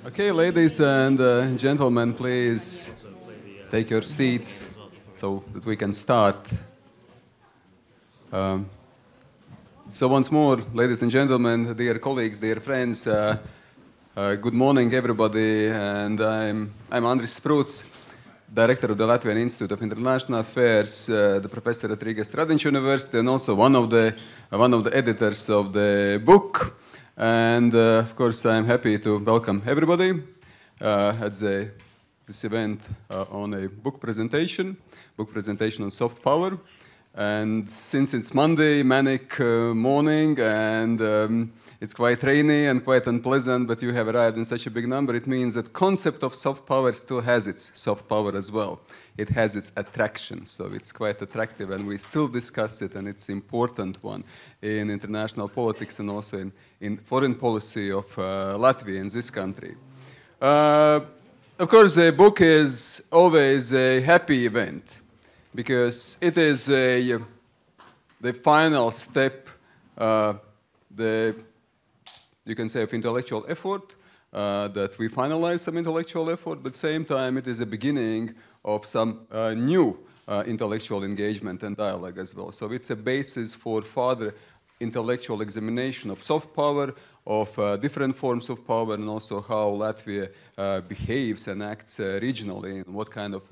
Okay, ladies and gentlemen, please take your seats so that we can start. So once more, ladies and gentlemen, dear colleagues, dear friends, good morning, everybody. And I'm Andris Sprūds, director of the Latvian Institute of International Affairs, the professor at Riga Stradiņš University, and also one of the editors of the book. And of course, I'm happy to welcome everybody at this event on a book presentation on soft power. And since it's Monday, manic morning, and it's quite rainy and quite unpleasant, but you have arrived in such a big number, it means that concept of soft power still has its soft power as well. It has its attraction, so it's quite attractive, and we still discuss it, and it's an important one in international politics and also in foreign policy of Latvia in this country. Of course, the book is always a happy event, because it is the final step, you can say, of intellectual effort, that we finalize some intellectual effort, but at the same time it is the beginning of some new intellectual engagement and dialogue as well. So it's a basis for further intellectual examination of soft power, of different forms of power, and also how Latvia behaves and acts regionally, and what kind of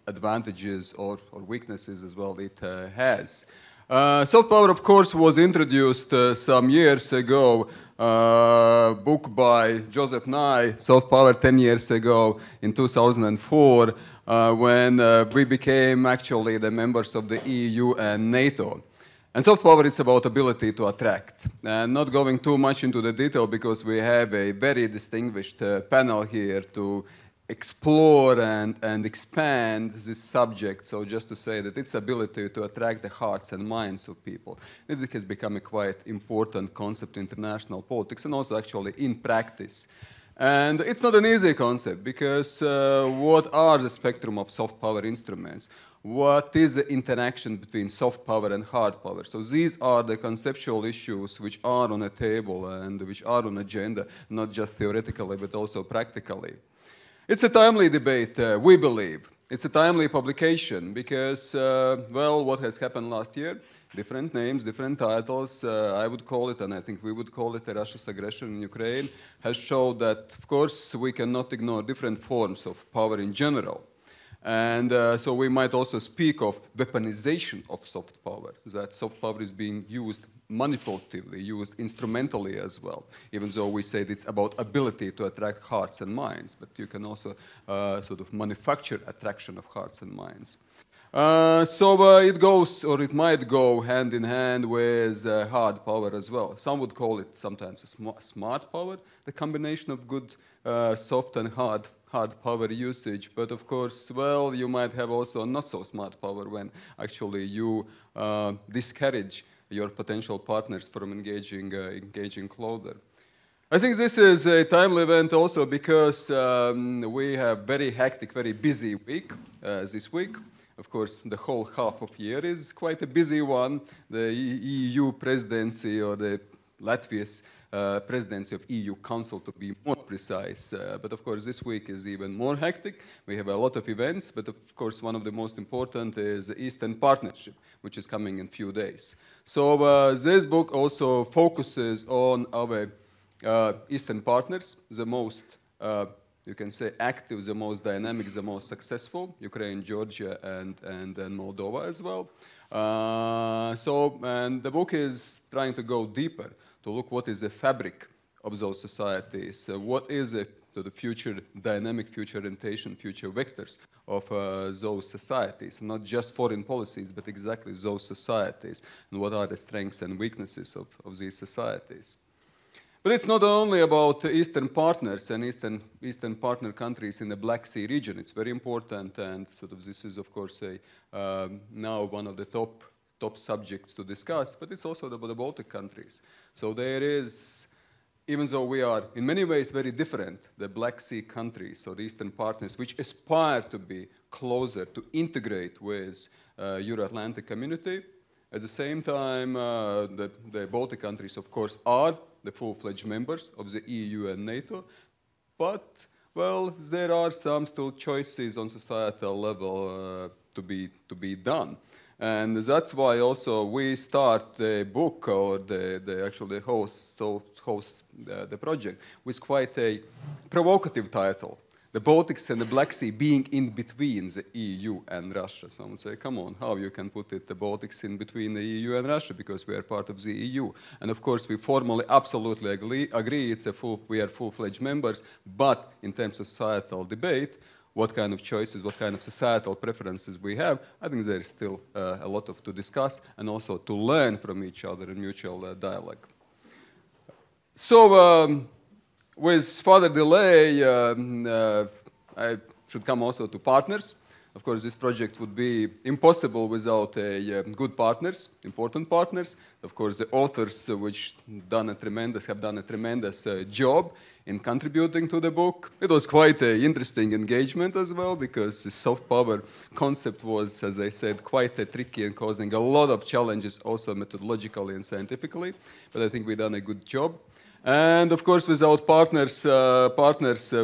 advantages or weaknesses as well it has. Soft power, of course, was introduced some years ago, book by Joseph Nye, Soft Power 10 years ago in 2004, when we became actually the members of the EU and NATO. And soft power is about ability to attract. And not going too much into the detail, because we have a very distinguished panel here to explore and expand this subject. So just to say that its ability to attract the hearts and minds of people, it has become a quite important concept in international politics and also actually in practice. And it's not an easy concept, because what are the spectrum of soft power instruments? What is the interaction between soft power and hard power? So these are the conceptual issues which are on a table and which are on agenda, not just theoretically, but also practically. It's a timely debate, we believe. It's a timely publication because, well, what has happened last year? Different names, different titles. I would call it, and I think we would call it, Russia's aggression in Ukraine, has shown that, of course, we cannot ignore different forms of power in general. And so we might also speak of weaponization of soft power, that soft power is being used manipulatively, used instrumentally as well, even though we say it's about ability to attract hearts and minds, but you can also sort of manufacture attraction of hearts and minds. So it goes, or it might go hand in hand with hard power as well. Some would call it sometimes a smart power, the combination of good soft and hard power usage. But of course, well, you might have also not so smart power when actually you discourage your potential partners from engaging closer. I think this is a timely event also because we have very hectic, very busy week this week. Of course, the whole half of year is quite a busy one. The EU presidency, or the Latvia's presidency of EU Council, to be more precise. But of course, this week is even more hectic. We have a lot of events, but of course, one of the most important is the Eastern Partnership, which is coming in a few days. So this book also focuses on our Eastern partners, the most you can say active, the most dynamic, the most successful, Ukraine, Georgia, and Moldova as well. And the book is trying to go deeper, to look what is the fabric of those societies, what is the future dynamic, future orientation, future vectors of those societies, not just foreign policies, but exactly those societies, and what are the strengths and weaknesses of these societies. But it's not only about Eastern partners and Eastern partner countries in the Black Sea region. It's very important, and sort of this is, of course, now one of the top subjects to discuss, but it's also about the Baltic countries. So there is, even though we are in many ways very different, the Black Sea countries or the Eastern partners, which aspire to be closer, to integrate with Euro-Atlantic community, at the same time, the Baltic countries, of course, are the full-fledged members of the EU and NATO. but, well, there are some still choices on societal level to be done. And that's why also we start the book, or the host the project, with quite a provocative title. The Baltics and the Black Sea being in between the EU and Russia. So I would say, come on, how you can put it, the Baltics in between the EU and Russia, because we are part of the EU. And of course, we formally absolutely agree we are full-fledged members, but in terms of societal debate, what kind of choices, what kind of societal preferences we have, I think there is still a lot to discuss and also to learn from each other in mutual dialogue. So, with further delay, I should come also to partners. Of course, this project would be impossible without good partners, important partners. Of course, the authors which have done a tremendous job in contributing to the book. It was quite an interesting engagement as well, because the soft power concept was, as I said, quite tricky and causing a lot of challenges also methodologically and scientifically. But I think we've done a good job. And of course, without partners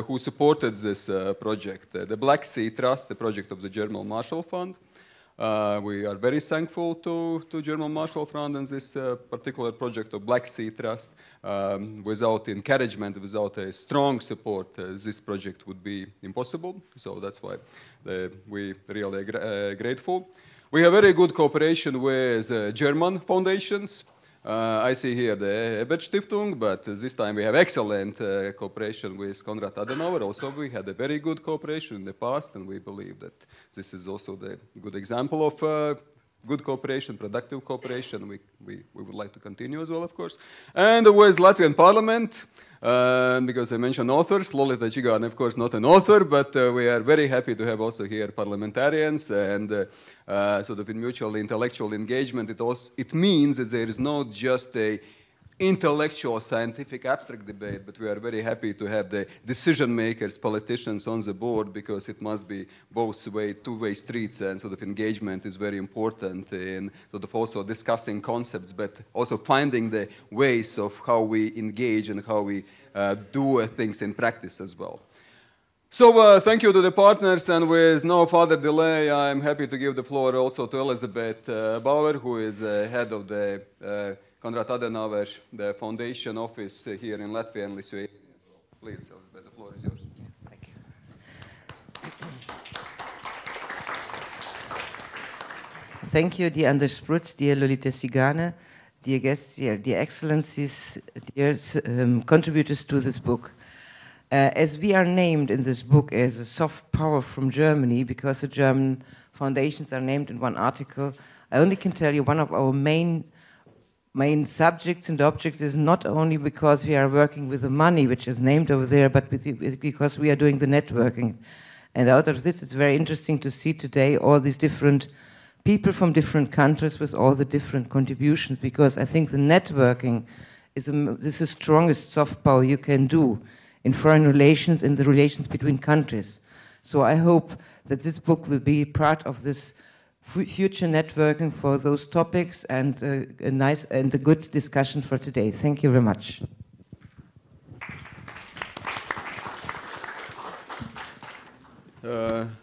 who supported this project, the Black Sea Trust, the project of the German Marshall Fund. We are very thankful to German Marshall Fund and this particular project of Black Sea Trust. Without encouragement, without a strong support, this project would be impossible. So that's why we really are grateful. We have very good cooperation with German foundations. I see here the Emmet Stiftung, but this time we have excellent cooperation with Konrad Adenauer. Also, we had a very good cooperation in the past, and we believe that this is also the good example of good cooperation, productive cooperation. We would like to continue as well, of course. And with Latvian Parliament, because I mentioned authors, Lolita Čigāne, of course, not an author, but we are very happy to have also here parliamentarians, and sort of in mutual intellectual engagement, it means that there is not just a intellectual, scientific, abstract debate, but we are very happy to have the decision makers, politicians on the board, because it must be two-way streets, and sort of engagement is very important in sort of also discussing concepts, but also finding the ways of how we engage and how we do things in practice as well. So thank you to the partners, and with no further delay, I'm happy to give the floor also to Elisabeth Bauer, who is head of the Konrad Adenauer, the foundation office here in Latvia and Lithuania. Please, Elisabeth, the floor is yours. Thank you. Thank you, dear Andris Sprūds, dear Lolita Čigāne, dear guests, dear excellencies, dear contributors to this book. As we are named in this book as a soft power from Germany, because the German foundations are named in one article, I only can tell you one of our main subjects and objects is not only because we are working with the money which is named over there, but because we are doing the networking. And out of this, it's very interesting to see today all these different people from different countries with all the different contributions, because I think the networking is the strongest soft power you can do in foreign relations, in the relations between countries. So I hope that this book will be part of this future networking for those topics, and a nice and a good discussion for today. Thank you very much.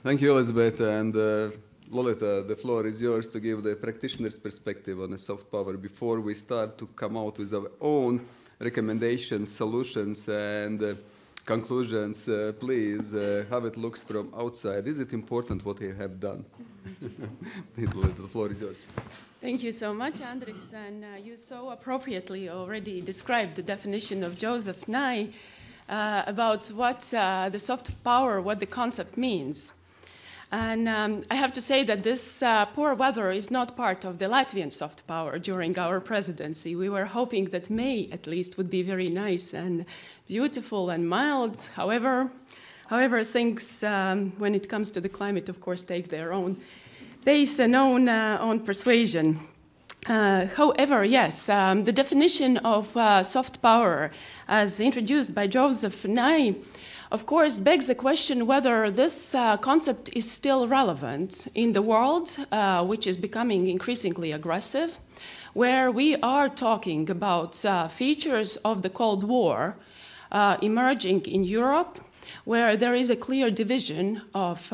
Thank you, Elisabeth, and Lolita, the floor is yours to give the practitioner's perspective on the soft power before we start to come out with our own recommendations, solutions, and conclusions. Please, how it looks from outside. Is it important what you have done? The floor is yours. Thank you so much, Andris. And you so appropriately already described the definition of Joseph Nye about what the soft power, what the concept means. And I have to say that this poor weather is not part of the Latvian soft power during our presidency. We were hoping that May, at least, would be very nice and beautiful and mild. However, things, when it comes to the climate, of course, take their own pace and own persuasion. However, yes, the definition of soft power, as introduced by Joseph Nye, of course, begs the question whether this concept is still relevant in the world, which is becoming increasingly aggressive, where we are talking about features of the Cold War, emerging in Europe, where there is a clear division of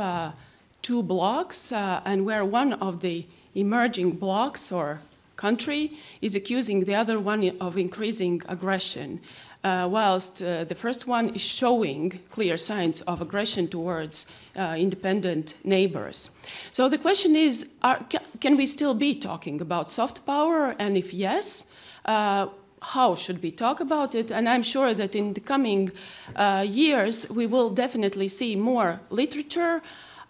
two blocks, and where one of the emerging blocks or country is accusing the other one of increasing aggression, whilst the first one is showing clear signs of aggression towards independent neighbors. So the question is, can we still be talking about soft power? And if yes, how should we talk about it? And I'm sure that in the coming years, we will definitely see more literature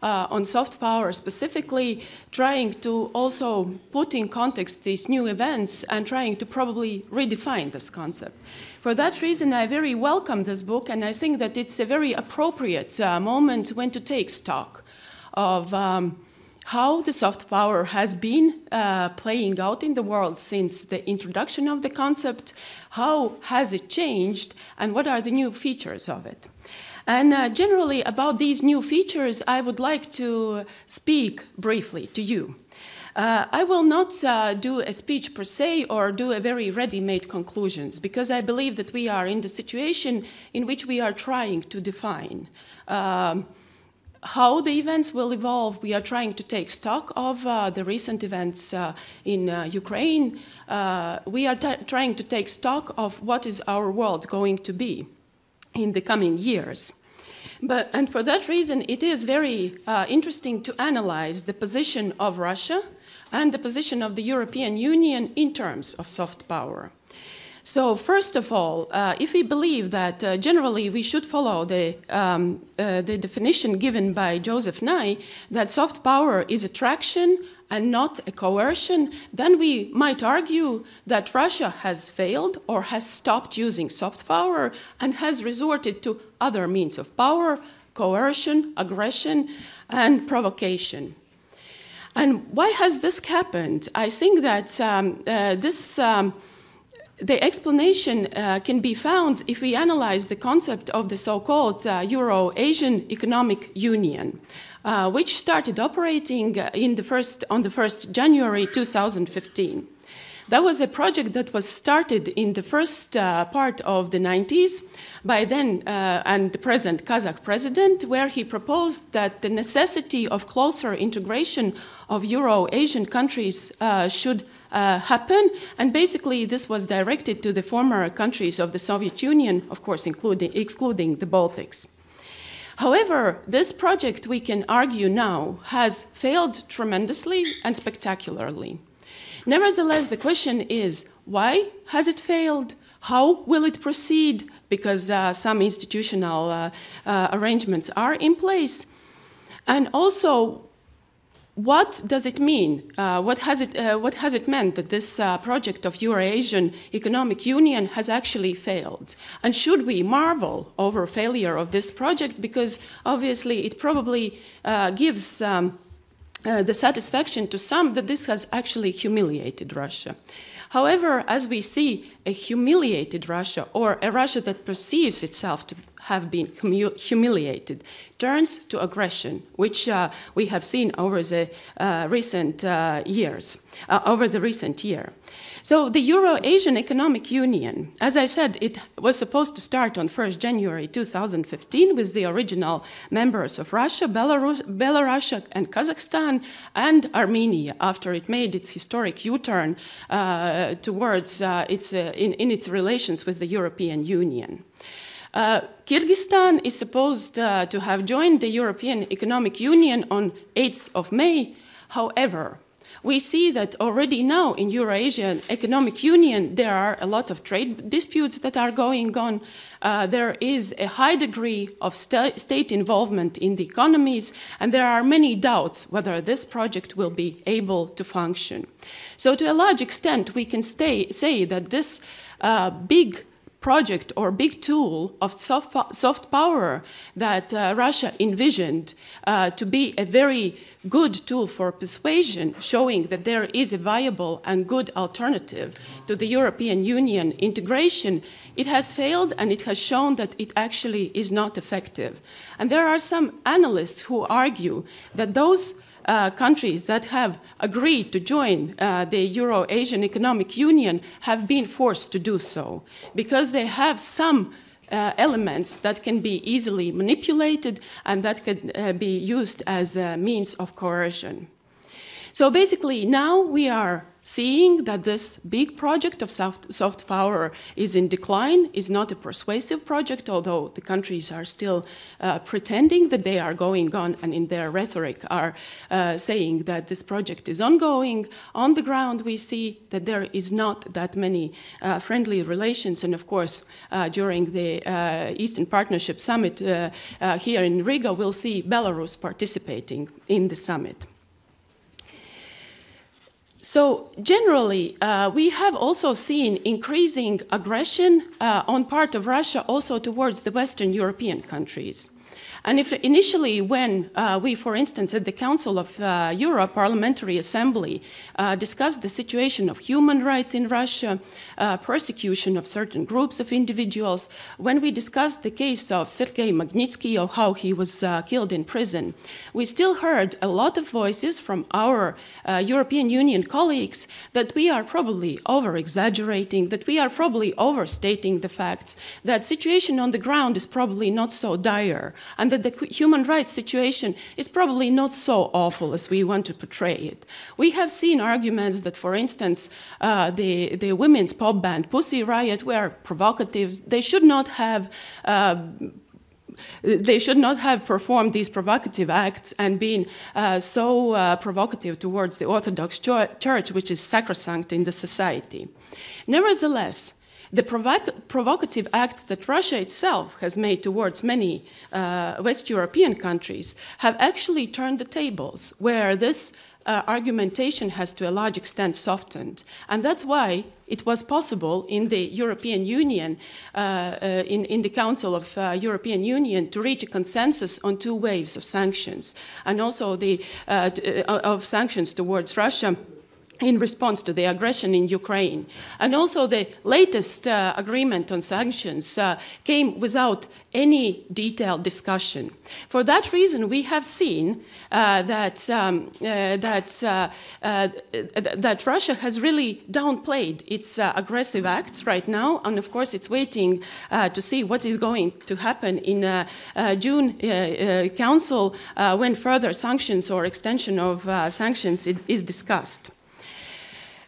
on soft power specifically, trying to also put in context these new events and trying to probably redefine this concept. For that reason, I very welcome this book, and I think that it's a very appropriate moment when to take stock of how the soft power has been playing out in the world since the introduction of the concept, how has it changed, and what are the new features of it. And generally about these new features, I would like to speak briefly to you. I will not do a speech per se or do a very ready-made conclusions, because I believe that we are in the situation in which we are trying to define how the events will evolve. We are trying to take stock of the recent events in Ukraine. We are trying to take stock of what is our world going to be in the coming years. And for that reason, it is very interesting to analyze the position of Russia and the position of the European Union in terms of soft power. So first of all, if we believe that generally we should follow the definition given by Joseph Nye, that soft power is attraction and not a coercion, then we might argue that Russia has failed or has stopped using soft power and has resorted to other means of power, coercion, aggression, and provocation. And why has this happened? I think that the explanation can be found if we analyze the concept of the so-called Euro-Asian Economic Union, which started operating on the 1st January 2015. That was a project that was started in the first part of the 90s by then and the present Kazakh president, where he proposed that the necessity of closer integration of Euro-Asian countries should happen, and basically this was directed to the former countries of the Soviet Union, of course excluding the Baltics. However, this project, we can argue now, has failed tremendously and spectacularly. Nevertheless, the question is, why has it failed? How will it proceed? Because some institutional arrangements are in place. And also, what does it mean? What has it meant that this project of Euro-Asian Economic Union has actually failed? And should we marvel over failure of this project? Because obviously it probably gives the satisfaction to some that this has actually humiliated Russia. However, as we see, a humiliated Russia, or a Russia that perceives itself to have been humiliated, turns to aggression, which we have seen over the recent year. So the Euro-Asian Economic Union, as I said, it was supposed to start on 1st January 2015 with the original members of Russia, Belarus, and Kazakhstan, and Armenia, after it made its historic U-turn towards in its relations with the European Union. Kyrgyzstan is supposed to have joined the European Economic Union on 8th of May. However, we see that already now in Euro-Asian Economic Union, there are a lot of trade disputes that are going on. There is a high degree of state involvement in the economies, and there are many doubts whether this project will be able to function. So to a large extent, we can say that this big project or big tool of soft power that Russia envisioned to be a very good tool for persuasion, showing that there is a viable and good alternative to the European Union integration, it has failed, and it has shown that it actually is not effective. And there are some analysts who argue that those countries that have agreed to join the Euro-Asian Economic Union have been forced to do so because they have some elements that can be easily manipulated and that could be used as a means of coercion. So basically, now we are seeing that this big project of soft power is in decline, is not a persuasive project, although the countries are still pretending that they are going on and in their rhetoric are saying that this project is ongoing. On the ground, we see that there is not that many friendly relations. And of course, during the Eastern Partnership Summit here in Riga, we'll see Belarus participating in the summit. So generally, we have also seen increasing aggression on part of Russia also towards the Western European countries. And if initially when we, for instance, at the Council of Europe Parliamentary Assembly discussed the situation of human rights in Russia, persecution of certain groups of individuals, when we discussed the case of Sergei Magnitsky, or how he was killed in prison, we still heard a lot of voices from our European Union colleagues that we are probably over-exaggerating, that we are probably overstating the facts, that situation on the ground is probably not so dire, and that the human rights situation is probably not so awful as we want to portray it. We have seen arguments that, for instance, the women's pop band Pussy Riot were provocative. They should not have performed these provocative acts and been so provocative towards the Orthodox Church, which is sacrosanct in the society. Nevertheless, the provocative acts that Russia itself has made towards many West European countries have actually turned the tables, where this argumentation has to a large extent softened. And that's why it was possible in the European Union, in the Council of European Union, to reach a consensus on 2 waves of sanctions, and also of sanctions towards Russia in response to the aggression in Ukraine. And also the latest agreement on sanctions came without any detailed discussion. For that reason, we have seen that Russia has really downplayed its aggressive acts right now, and of course it's waiting to see what is going to happen in June Council when further sanctions or extension of sanctions is discussed.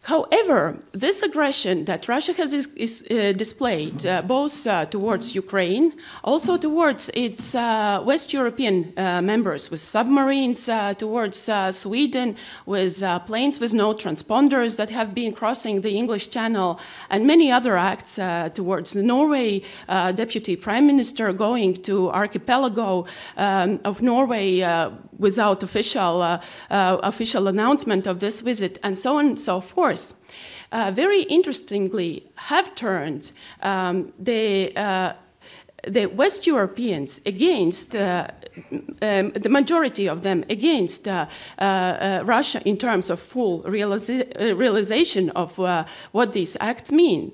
However, this aggression that Russia has displayed both towards Ukraine, also towards its West European members with submarines, towards Sweden with planes with no transponders that have been crossing the English Channel, and many other acts towards Norway, Deputy Prime Minister going to archipelago of Norway without official announcement of this visit, and so on and so forth. Very interestingly, have turned the West Europeans against, the majority of them against Russia in terms of full realization of what these acts mean.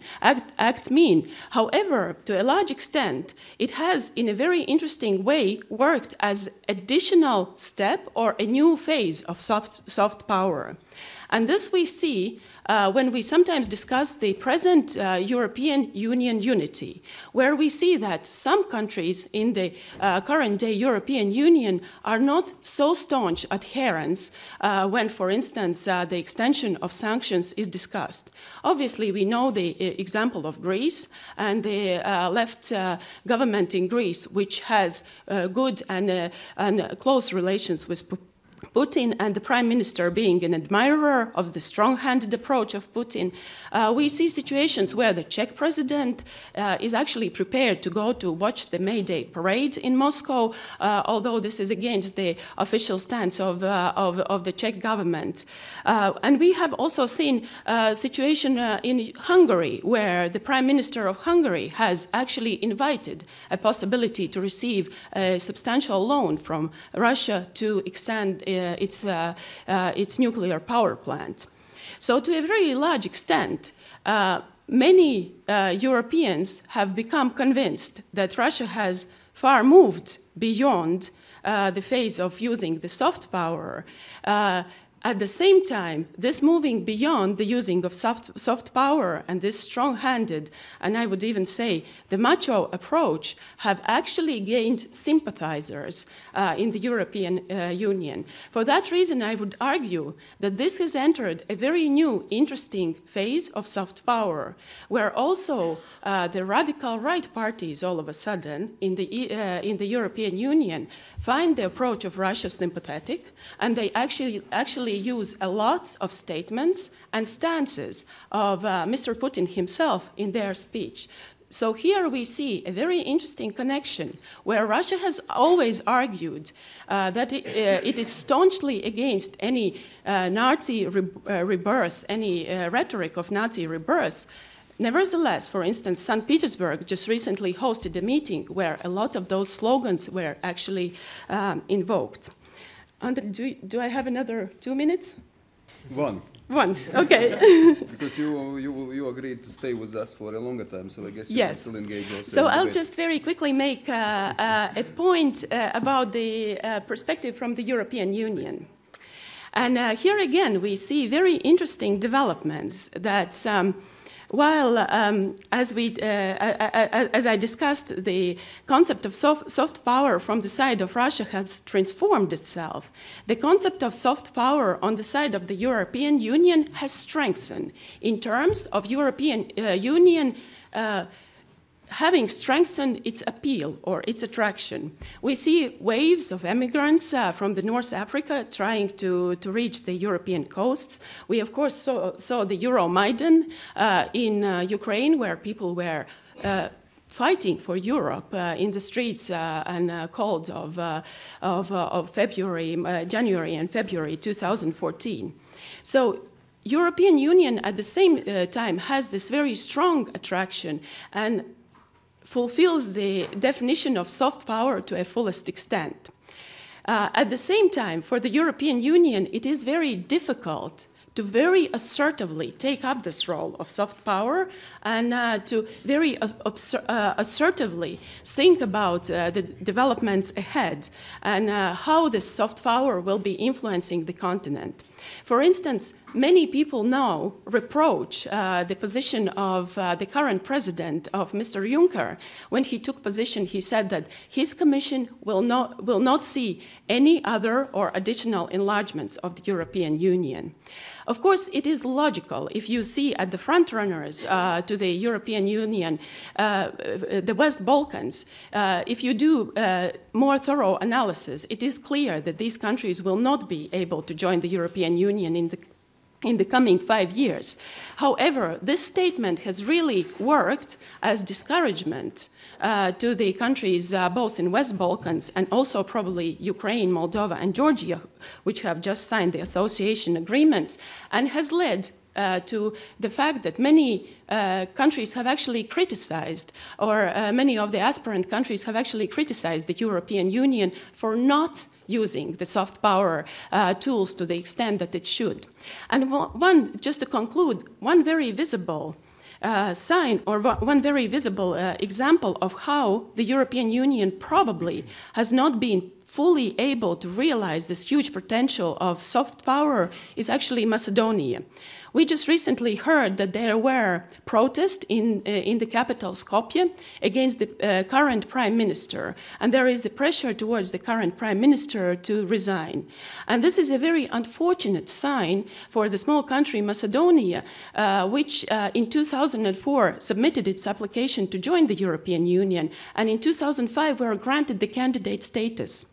However, to a large extent, it has in a very interesting way worked as additional step or a new phase of soft power. And this we see when we sometimes discuss the present European Union unity, where we see that some countries in the current day European Union are not so staunch adherents when, for instance, the extension of sanctions is discussed. Obviously, we know the example of Greece and the left government in Greece, which has good and close relations with Putin, and the Prime Minister being an admirer of the strong-handed approach of Putin. We see situations where the Czech president is actually prepared to go to watch the May Day parade in Moscow, although this is against the official stance of the Czech government. And we have also seen a situation in Hungary, where the Prime Minister of Hungary has actually invited a possibility to receive a substantial loan from Russia to extend its nuclear power plant. So to a very large extent, many Europeans have become convinced that Russia has far moved beyond the phase of using the soft power, At the same time, this moving beyond the using of soft power and this strong-handed, and I would even say the macho approach, have actually gained sympathizers in the European Union. For that reason, I would argue that this has entered a very new, interesting phase of soft power, where also the radical right parties, all of a sudden, in the European Union, find the approach of Russia sympathetic, and they actually use a lot of statements and stances of Mr. Putin himself in their speech. So here we see a very interesting connection where Russia has always argued that it is staunchly against any Nazi rebirth, any rhetoric of Nazi rebirth. Nevertheless, for instance, St. Petersburg just recently hosted a meeting where a lot of those slogans were actually invoked. Andris, do I have another 2 minutes? One, okay. because you agreed to stay with us for a longer time, so I guess you yes. can still engage also. So I'll just very quickly make a point about the perspective from the European Union. And here again, we see very interesting developments that while, as I discussed, the concept of soft power from the side of Russia has transformed itself, the concept of soft power on the side of the European Union has strengthened in terms of European Union having strengthened its appeal or its attraction. We see waves of immigrants from the North Africa trying to reach the European coasts. We, of course, saw the Euromaidan in Ukraine, where people were fighting for Europe in the streets and cold of January and February 2014. So European Union at the same time has this very strong attraction and fulfills the definition of soft power to a fullest extent. At the same time, for the European Union, it is very difficult to very assertively take up this role of soft power and to very assertively think about the developments ahead and how this soft power will be influencing the continent. For instance, many people now reproach the position of the current president of Mr. Juncker. When he took position, he said that his commission will not see any other or additional enlargements of the European Union. Of course, it is logical if you see at the front runners to the European Union, the West Balkans, if you do more thorough analysis, it is clear that these countries will not be able to join the European Union in the coming 5 years. However, this statement has really worked as discouragement to the countries both in West Balkans and also probably Ukraine, Moldova, and Georgia, which have just signed the association agreements, and has led to the fact that many countries have actually criticized, or many of the aspirant countries have actually criticized the European Union for not using the soft power tools to the extent that it should. And just to conclude, one very visible sign or one very visible example of how the European Union probably has not been fully able to realize this huge potential of soft power is actually Macedonia. We just recently heard that there were protests in the capital Skopje against the current prime minister, and there is a pressure towards the current prime minister to resign. And this is a very unfortunate sign for the small country Macedonia, which in 2004 submitted its application to join the European Union, and in 2005 were granted the candidate status.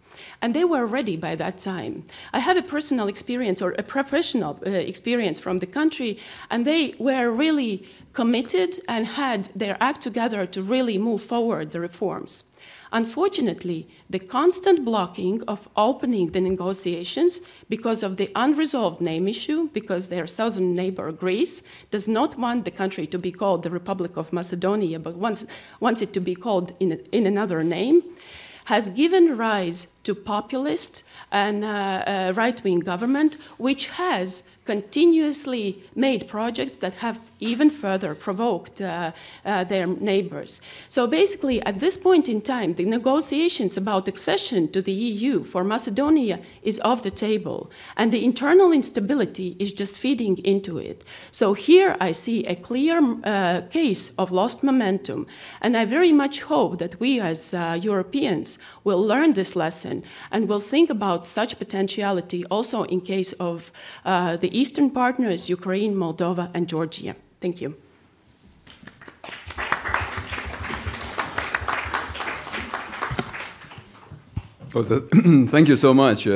And they were ready by that time. I have a personal experience or a professional experience from the country, and they were really committed and had their act together to really move forward the reforms. Unfortunately, the constant blocking of opening the negotiations because of the unresolved name issue, because their southern neighbor Greece does not want the country to be called the Republic of Macedonia, but wants it to be called in another name, has given rise to populist and right-wing government, which has continuously made projects that have even further provoked their neighbors. So basically, at this point in time, the negotiations about accession to the EU for Macedonia is off the table, and the internal instability is just feeding into it. So here I see a clear case of lost momentum, and I very much hope that we as Europeans will learn this lesson and will think about such potentiality also in case of the Eastern partners, Ukraine, Moldova, and Georgia. Thank you. Well, thank you so much.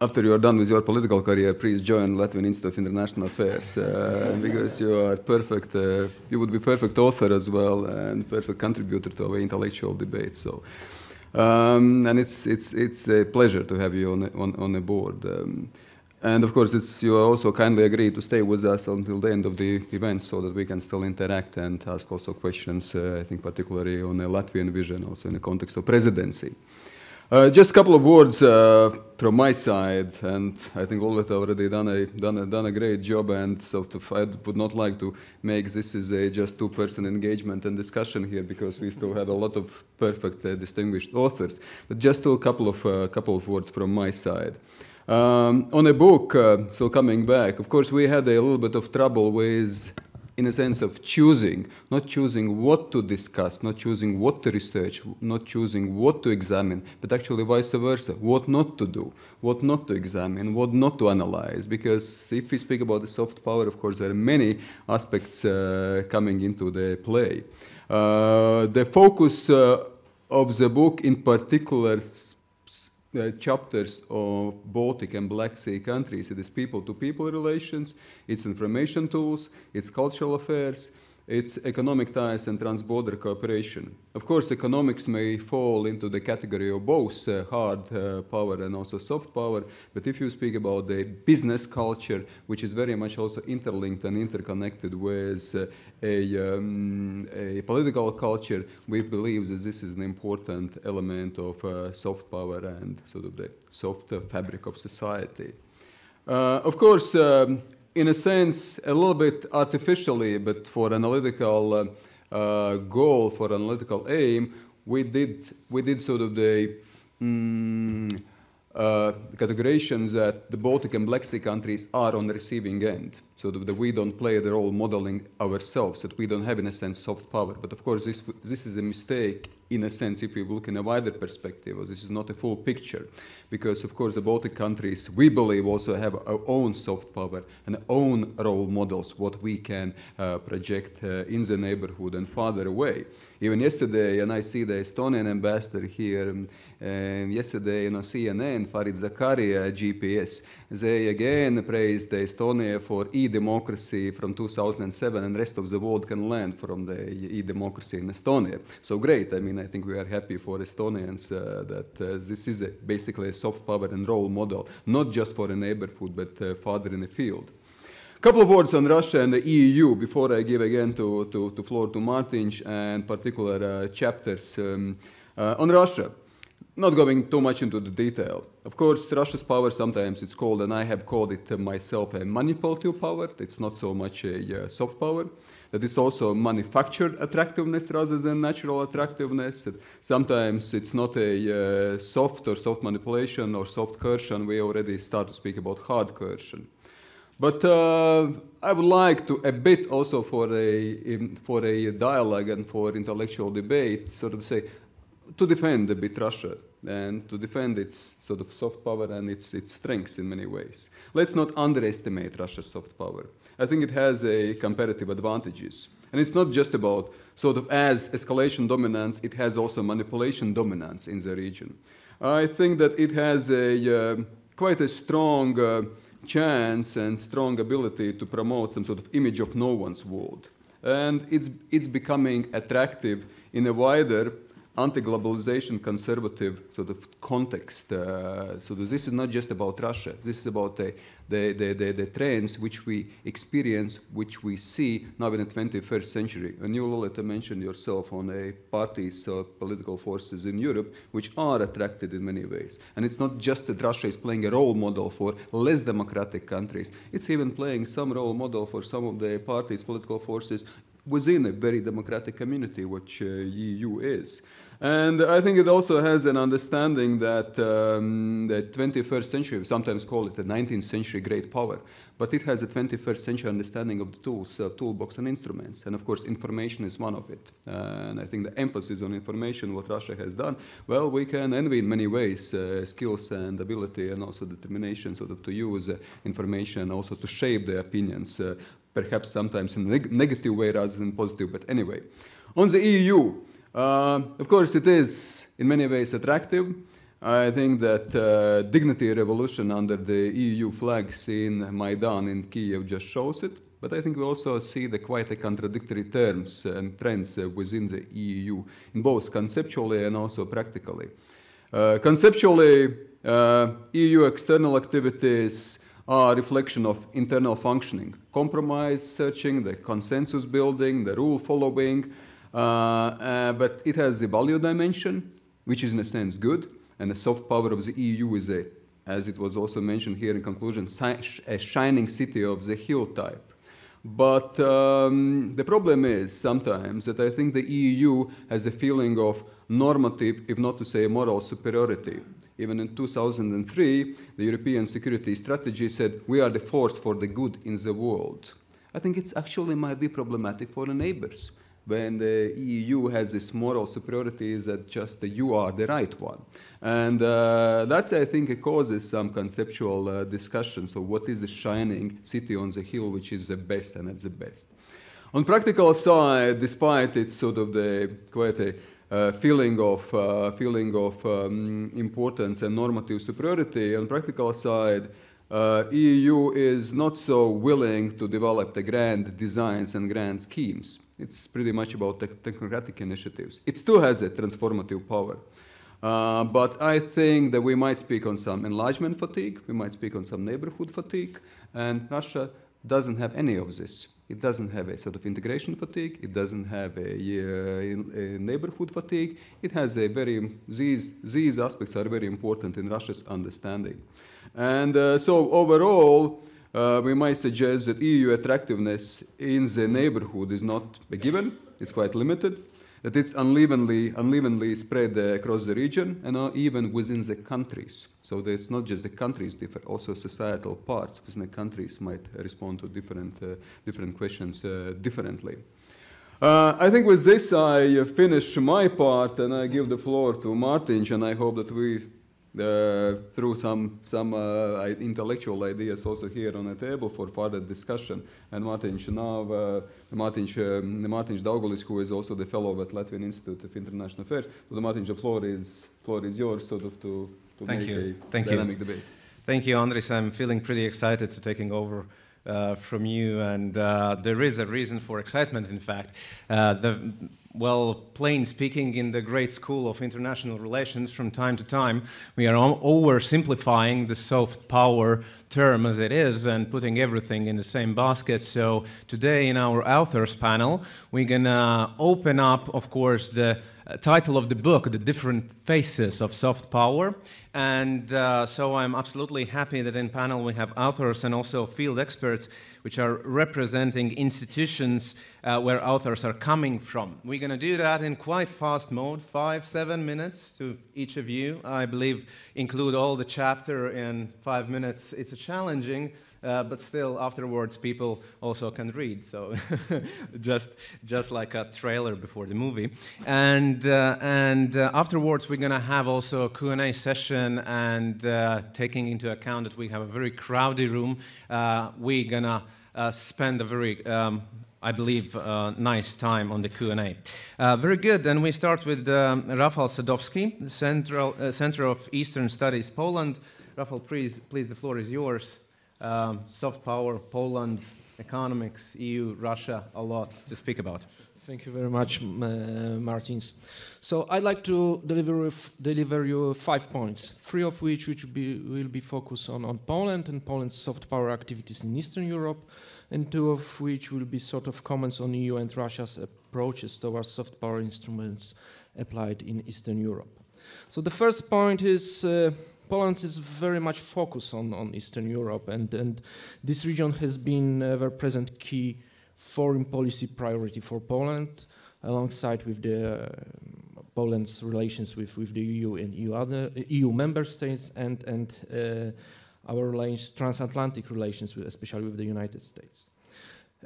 After you are done with your political career, please join Latvian Institute of International Affairs because you are perfect. You would be perfect author as well and perfect contributor to our intellectual debate. So, and it's a pleasure to have you on the board. And of course, you also kindly agreed to stay with us until the end of the event so that we can still interact and ask also questions, I think particularly on the Latvian vision, also in the context of presidency. Just a couple of words from my side, and I think Lolita already done a great job, and so I would not like to make this as a just two-person engagement and discussion here because we still have a lot of perfect, distinguished authors. But just a couple of words from my side. On a book, still coming back, of course, we had a little bit of trouble with, in a sense of not choosing what to discuss, not choosing what to research, not choosing what to examine, but actually vice versa, what not to do, what not to examine, what not to analyze. Because if we speak about the soft power, of course, there are many aspects coming into the play. The focus of the book in particular chapters of Baltic and Black Sea countries. It is people-to-people relations, it's information tools, it's cultural affairs, it's economic ties and trans-border cooperation. Of course, economics may fall into the category of both hard power and also soft power, but if you speak about the business culture, which is very much also interlinked and interconnected with a political culture, we believe that this is an important element of soft power and sort of the soft fabric of society. Of course, in a sense, a little bit artificially, but for analytical goal, for analytical aim, we did sort of the categorizations that the Baltic and Black Sea countries are on the receiving end, so that we don't play the role modeling ourselves, that we don't have, in a sense, soft power. But of course, this is a mistake, in a sense, if we look in a wider perspective, or this is not a full picture, because of course the Baltic countries, we believe, also have our own soft power and our own role models, what we can project in the neighborhood and farther away. Even yesterday, and I see the Estonian ambassador here, yesterday, CNN, Farid Zakaria, GPS, they again praised Estonia for e-democracy from 2007, and the rest of the world can learn from the e-democracy in Estonia. So great. I mean, I think we are happy for Estonians that this is basically a soft power and role model, not just for a neighborhood, but farther in the field. A couple of words on Russia and the EU before I give again to floor to Mārtiņš and particular chapters on Russia. Not going too much into the detail. Of course, Russia's power, sometimes it's called, and I have called it myself, a manipulative power. It's not so much a soft power. That it's also manufactured attractiveness rather than natural attractiveness. That sometimes it's not a soft manipulation or soft coercion. We already start to speak about hard coercion. But I would like to a bit also for a dialogue and for intellectual debate, sort of say, to defend a bit Russia and to defend its sort of soft power and its strengths in many ways. Let's not underestimate Russia's soft power. I think it has a comparative advantages. And it's not just about sort of as escalation dominance, it has also manipulation dominance in the region. I think that it has quite a strong chance and strong ability to promote some sort of image of no one's world. And it's becoming attractive in a wider anti-globalization conservative sort of context. So this is not just about Russia. This is about the trends which we experience, which we see now in the 21st century. And you, Lolita, mentioned yourself on parties or political forces in Europe which are attracted in many ways. And it's not just that Russia is playing a role model for less democratic countries. It's even playing some role model for some of the parties, political forces within a very democratic community, which EU is. And I think it also has an understanding that the 21st century, we sometimes call it the 19th century great power, but it has a 21st century understanding of the tools, toolbox and instruments. And of course, information is one of it. And I think the emphasis on information, what Russia has done, well, we can envy in many ways skills and ability and also determination sort of to use information, also to shape their opinions, perhaps sometimes in a negative way rather than positive, but anyway. On the EU, of course, it is in many ways attractive. I think that dignity revolution under the EU flags in Maidan in Kiev just shows it. But I think we also see the quite a contradictory terms and trends within the EU, in both conceptually and also practically. Conceptually, EU external activities are a reflection of internal functioning, compromise searching, the consensus building, the rule following. But it has a value dimension, which is in a sense good, and the soft power of the EU is as it was also mentioned here in conclusion, a shining city of the hill type. But the problem is sometimes that I think the EU has a feeling of normative, if not to say moral superiority. Even in 2003, the European security strategy said, we are the force for the good in the world. I think it actually might be problematic for the neighbors. When the EU has this moral superiority is that just you are the right one. And that's, I think, it causes some conceptual discussion. So what is the shining city on the hill which is the best and at the best? On practical side, despite its sort of the quite a feeling of importance and normative superiority, on practical side, EU is not so willing to develop the grand designs and grand schemes. It's pretty much about technocratic initiatives. It still has a transformative power. But I think that we might speak on some enlargement fatigue, we might speak on some neighborhood fatigue, and Russia doesn't have any of this. It doesn't have a sort of integration fatigue, it doesn't have a neighborhood fatigue. It has a these aspects are very important in Russia's understanding. And so overall, we might suggest that EU attractiveness in the neighborhood is not a given, it's quite limited, that it's unevenly spread across the region and even within the countries. So it's not just the countries differ, also societal parts within the countries might respond to different questions differently. I think with this I finish my part and I give the floor to Mārtiņš, and I hope that we through some intellectual ideas also here on the table for further discussion. And Mārtiņš now, Mārtiņš Daugulis, who is also the fellow at Latvian Institute of International Affairs. So Mārtiņš, the floor is yours, sort of to make a dynamic debate. Thank you, Andris. I'm feeling pretty excited to taking over from you, and there is a reason for excitement, in fact. Well, plain speaking, in the great school of international relations, from time to time, we are oversimplifying the soft power term as it is and putting everything in the same basket. So today in our authors panel, we're going to open up, of course, the title of the book, The Different Faces of Soft Power. And so I'm absolutely happy that in panel we have authors and also field experts which are representing institutions where authors are coming from. We're going to do that in quite fast mode, 5-7 minutes to each of you. I believe include all the chapter in 5 minutes. It's challenging, but still afterwards people also can read, so just like a trailer before the movie. And afterwards we're going to have also a Q&A session, and taking into account that we have a very crowded room, we're going to spend a very I believe, nice time on the Q&A. Very good, and we start with Rafal Sadowski, the Center of Eastern Studies, Poland. Rafal, please, the floor is yours. Soft power, Poland, economics, EU, Russia, a lot to speak about. Thank you very much, Mārtiņš. So I'd like to deliver you 5 points, 3 of which will be focused on Poland and Poland's soft power activities in Eastern Europe, and 2 of which will be sort of comments on EU and Russia's approaches towards soft power instruments applied in Eastern Europe. So the first point is Poland is very much focused on Eastern Europe, and this region has been ever present key foreign policy priority for Poland, alongside with the Poland's relations with the EU and EU member states, and our transatlantic relations, especially with the United States.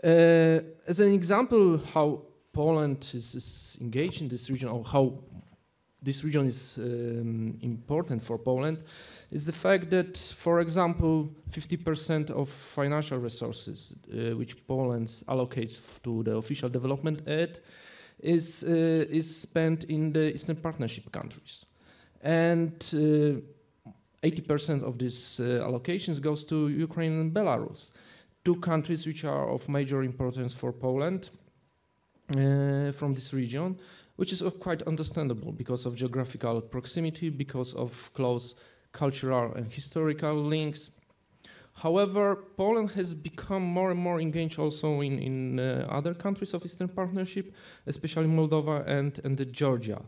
As an example, how Poland is engaged in this region, or how this region is important for Poland, is the fact that, for example, 50% of financial resources which Poland allocates to the official development aid is spent in the Eastern Partnership countries. And 80% of these allocations goes to Ukraine and Belarus, 2 countries which are of major importance for Poland from this region, which is quite understandable because of geographical proximity, because of close cultural and historical links. However, Poland has become more and more engaged also in other countries of Eastern Partnership, especially Moldova and Georgia.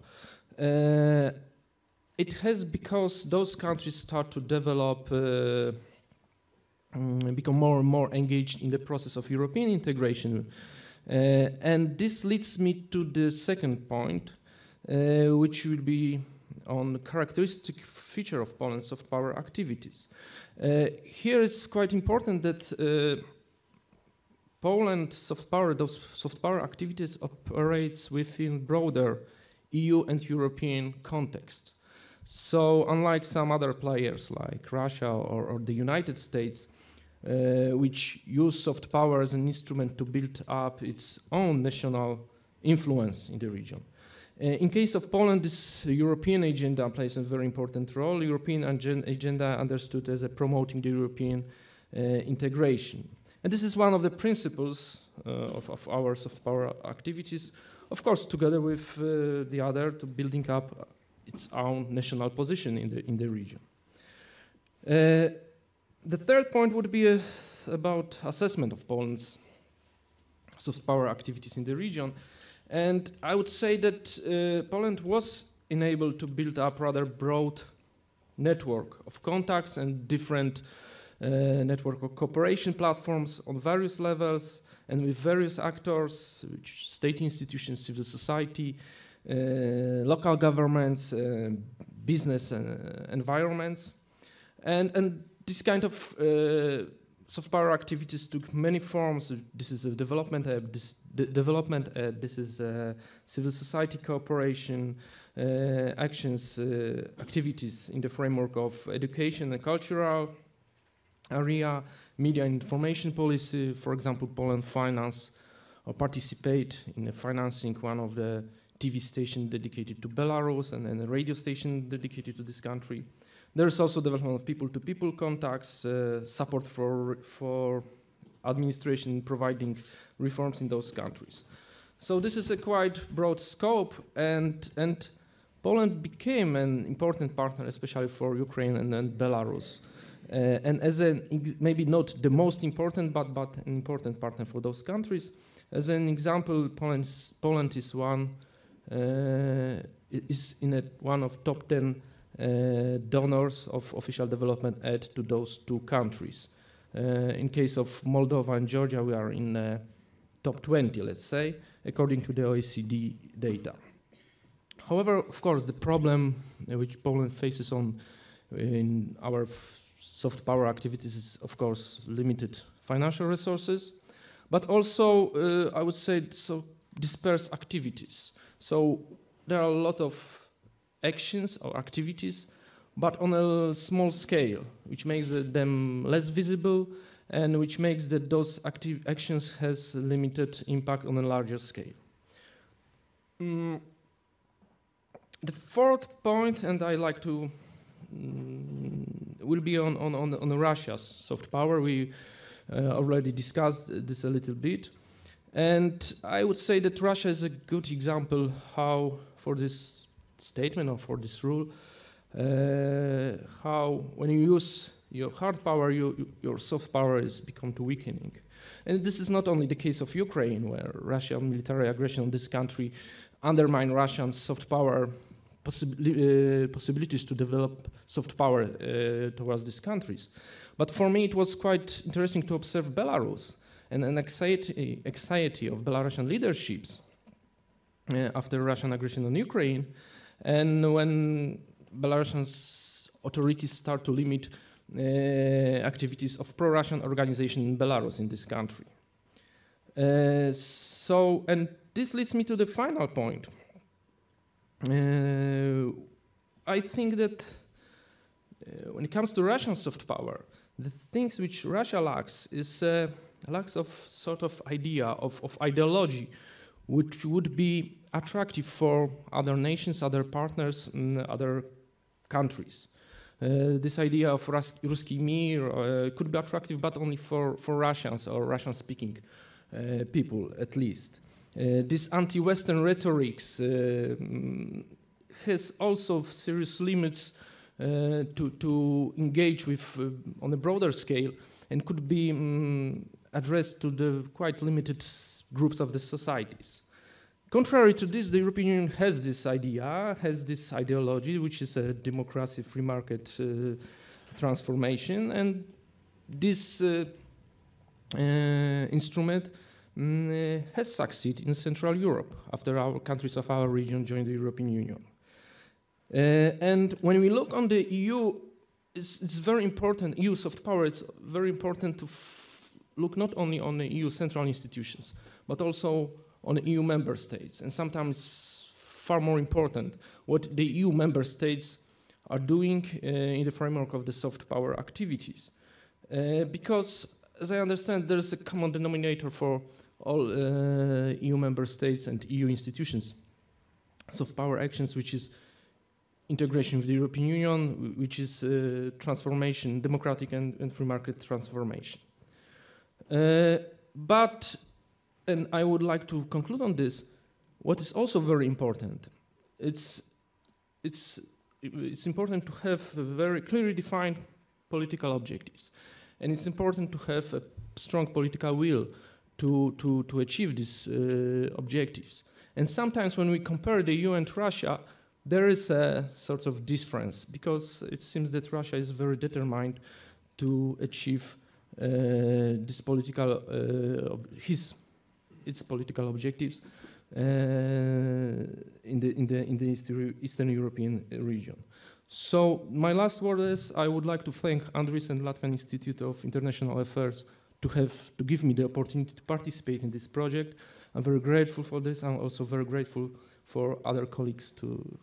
It has because those countries start to develop, become more and more engaged in the process of European integration. And this leads me to the second point, which will be on the characteristic feature of Poland's soft power activities. Here it's quite important that Poland's those soft power activities operates within broader EU and European context. So unlike some other players like Russia or the United States, which use soft power as an instrument to build up its own national influence in the region. In case of Poland, this European agenda plays a very important role. European agenda understood as promoting the European integration. And this is one of the principles of our soft power activities, of course, together with the other, to building up its own national position in the region. The third point would be about assessment of Poland's soft power activities in the region. And I would say that Poland was enabled to build up rather broad network of contacts and different network of cooperation platforms on various levels and with various actors, which state institutions, civil society, local governments, business environments. And this kind of soft power activities took many forms. This is a development, this is civil society cooperation, actions, activities in the framework of education and cultural area, media and information policy. For example, Poland finance or participate in financing one of the TV stations dedicated to Belarus and then a radio station dedicated to this country. There is also development of people-to-people contacts, support for administration providing reforms in those countries. So this is a quite broad scope, and Poland became an important partner, especially for Ukraine and Belarus. And as maybe not the most important, but an important partner for those countries. As an example, Poland is one of top 10 donors of official development aid to those 2 countries. In case of Moldova and Georgia, we are in top 20, let's say, according to the OECD data. However, of course, the problem which Poland faces in our soft power activities is, of course, limited financial resources, but also, I would say, dispersed activities. So there are a lot of actions or activities, but on a small scale, which makes them less visible and which makes that those actions has limited impact on a larger scale. The fourth point, and I like to, will be on Russia's soft power. We already discussed this a little bit. And I would say that Russia is a good example how, for this statement or for this rule, how when you use your hard power, your soft power is become to weakening. And this is not only the case of Ukraine, where Russian military aggression on this country undermine Russian soft power possibilities to develop soft power towards these countries. But for me, it was quite interesting to observe Belarus and an anxiety of Belarusian leaderships after Russian aggression on Ukraine, and when Belarusian authorities start to limit activities of pro-Russian organization in Belarus in this country. And this leads me to the final point. I think that when it comes to Russian soft power, the things which Russia lacks is lacks of sort of idea of ideology, which would be attractive for other nations, other partners, and other countries. This idea of Ruski Mir could be attractive, but only for Russians or Russian-speaking people, at least. This anti-Western rhetorics has also serious limits to engage with on a broader scale, and could be addressed to the quite limited groups of the societies. Contrary to this, the European Union has this idea, has this ideology, which is a democracy, free market transformation, and this instrument has succeeded in Central Europe after our countries of our region joined the European Union. And when we look on the EU, it's very important, EU soft power, it's very important to look not only on the EU central institutions, but also on the EU member states. And sometimes far more important, what the EU member states are doing in the framework of the soft power activities. Because, as I understand, there is a common denominator for all EU member states and EU institutions. Soft power actions, which is integration with the European Union, which is transformation, democratic and free market transformation. But, and I would like to conclude on this, what is also very important, it's important to have very clearly defined political objectives. And it's important to have a strong political will to achieve these objectives. And sometimes when we compare the EU and Russia, there is a sort of difference, because it seems that Russia is very determined to achieve this political, its political objectives in the Eastern European region. So my last word is I would like to thank Andris and Latvian Institute of International Affairs to give me the opportunity to participate in this project. I'm very grateful for this. I'm also very grateful for other colleagues to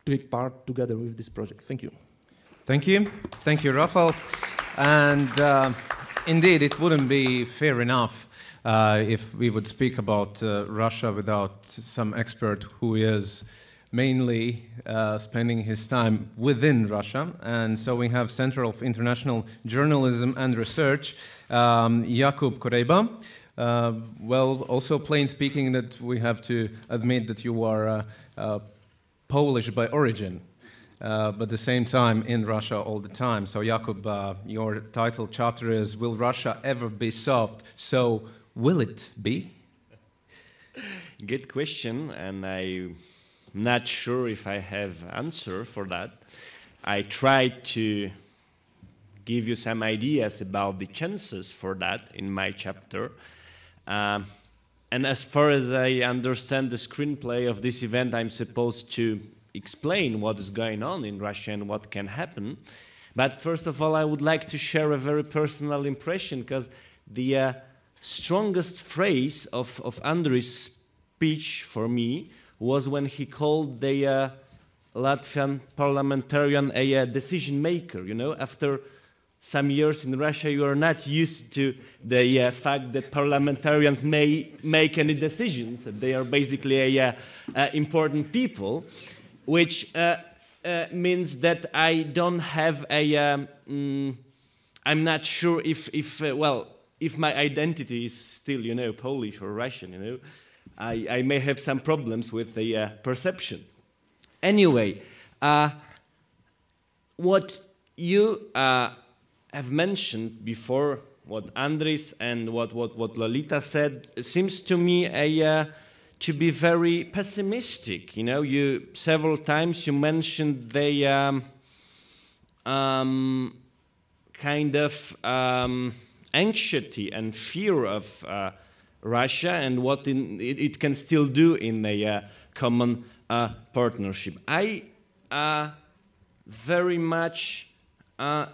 take part together with this project. Thank you. Thank you. Thank you, Rafal. And indeed, it wouldn't be fair enough if we would speak about Russia without some expert who is mainly spending his time within Russia. And so we have Center of International Journalism and Research, Jakub Korejba. Well, also plain speaking that we have to admit that you are Polish by origin, but at the same time in Russia all the time. So Jakub, your title chapter is Will Russia Ever Be Soft? So will it be? Good question, and I'm not sure if I have answer for that. I tried to give you some ideas about the chances for that in my chapter. And as far as I understand the screenplay of this event, I'm supposed to explain what is going on in Russia and what can happen. But first of all, I would like to share a very personal impression, because the strongest phrase of Andris' speech for me was when he called the Latvian parliamentarian a decision maker. You know, after some years in Russia, you are not used to the fact that parliamentarians may make any decisions. They are basically important people, which means that I don't have I'm not sure if well, if my identity is still, you know, Polish or Russian, you know, I may have some problems with the perception. Anyway, what you have mentioned before, what Andris and what Lolita said, seems to me to be very pessimistic. You know, you several times you mentioned the kind of anxiety and fear of Russia and what it can still do in a common partnership. I very much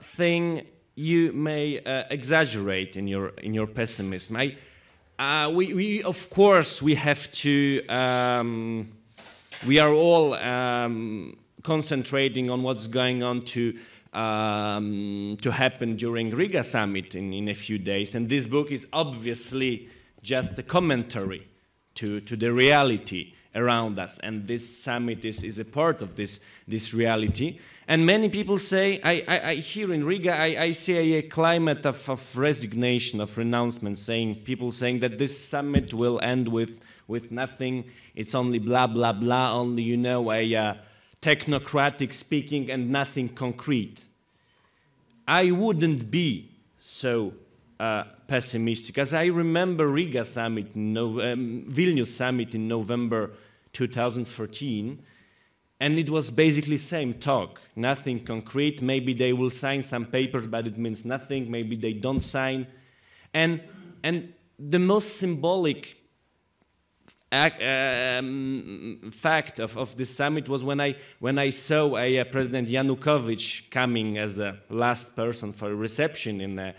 think you may exaggerate in your pessimism. We of course we have to. We are all concentrating on what's going on to happen during Riga summit in a few days, and this book is obviously just a commentary to the reality around us, and this summit is a part of this reality. And many people say, I here in Riga, I see a climate of resignation, of renouncement, people saying that this summit will end with nothing, it's only blah, blah, blah, only, you know, a technocratic speaking and nothing concrete. I wouldn't be so pessimistic, as I remember Riga summit, Vilnius summit in November 2014, and it was basically same talk, nothing concrete. Maybe they will sign some papers, but it means nothing. Maybe they don't sign. And the most symbolic fact of this summit was when I saw President Yanukovych coming as a last person for a reception in the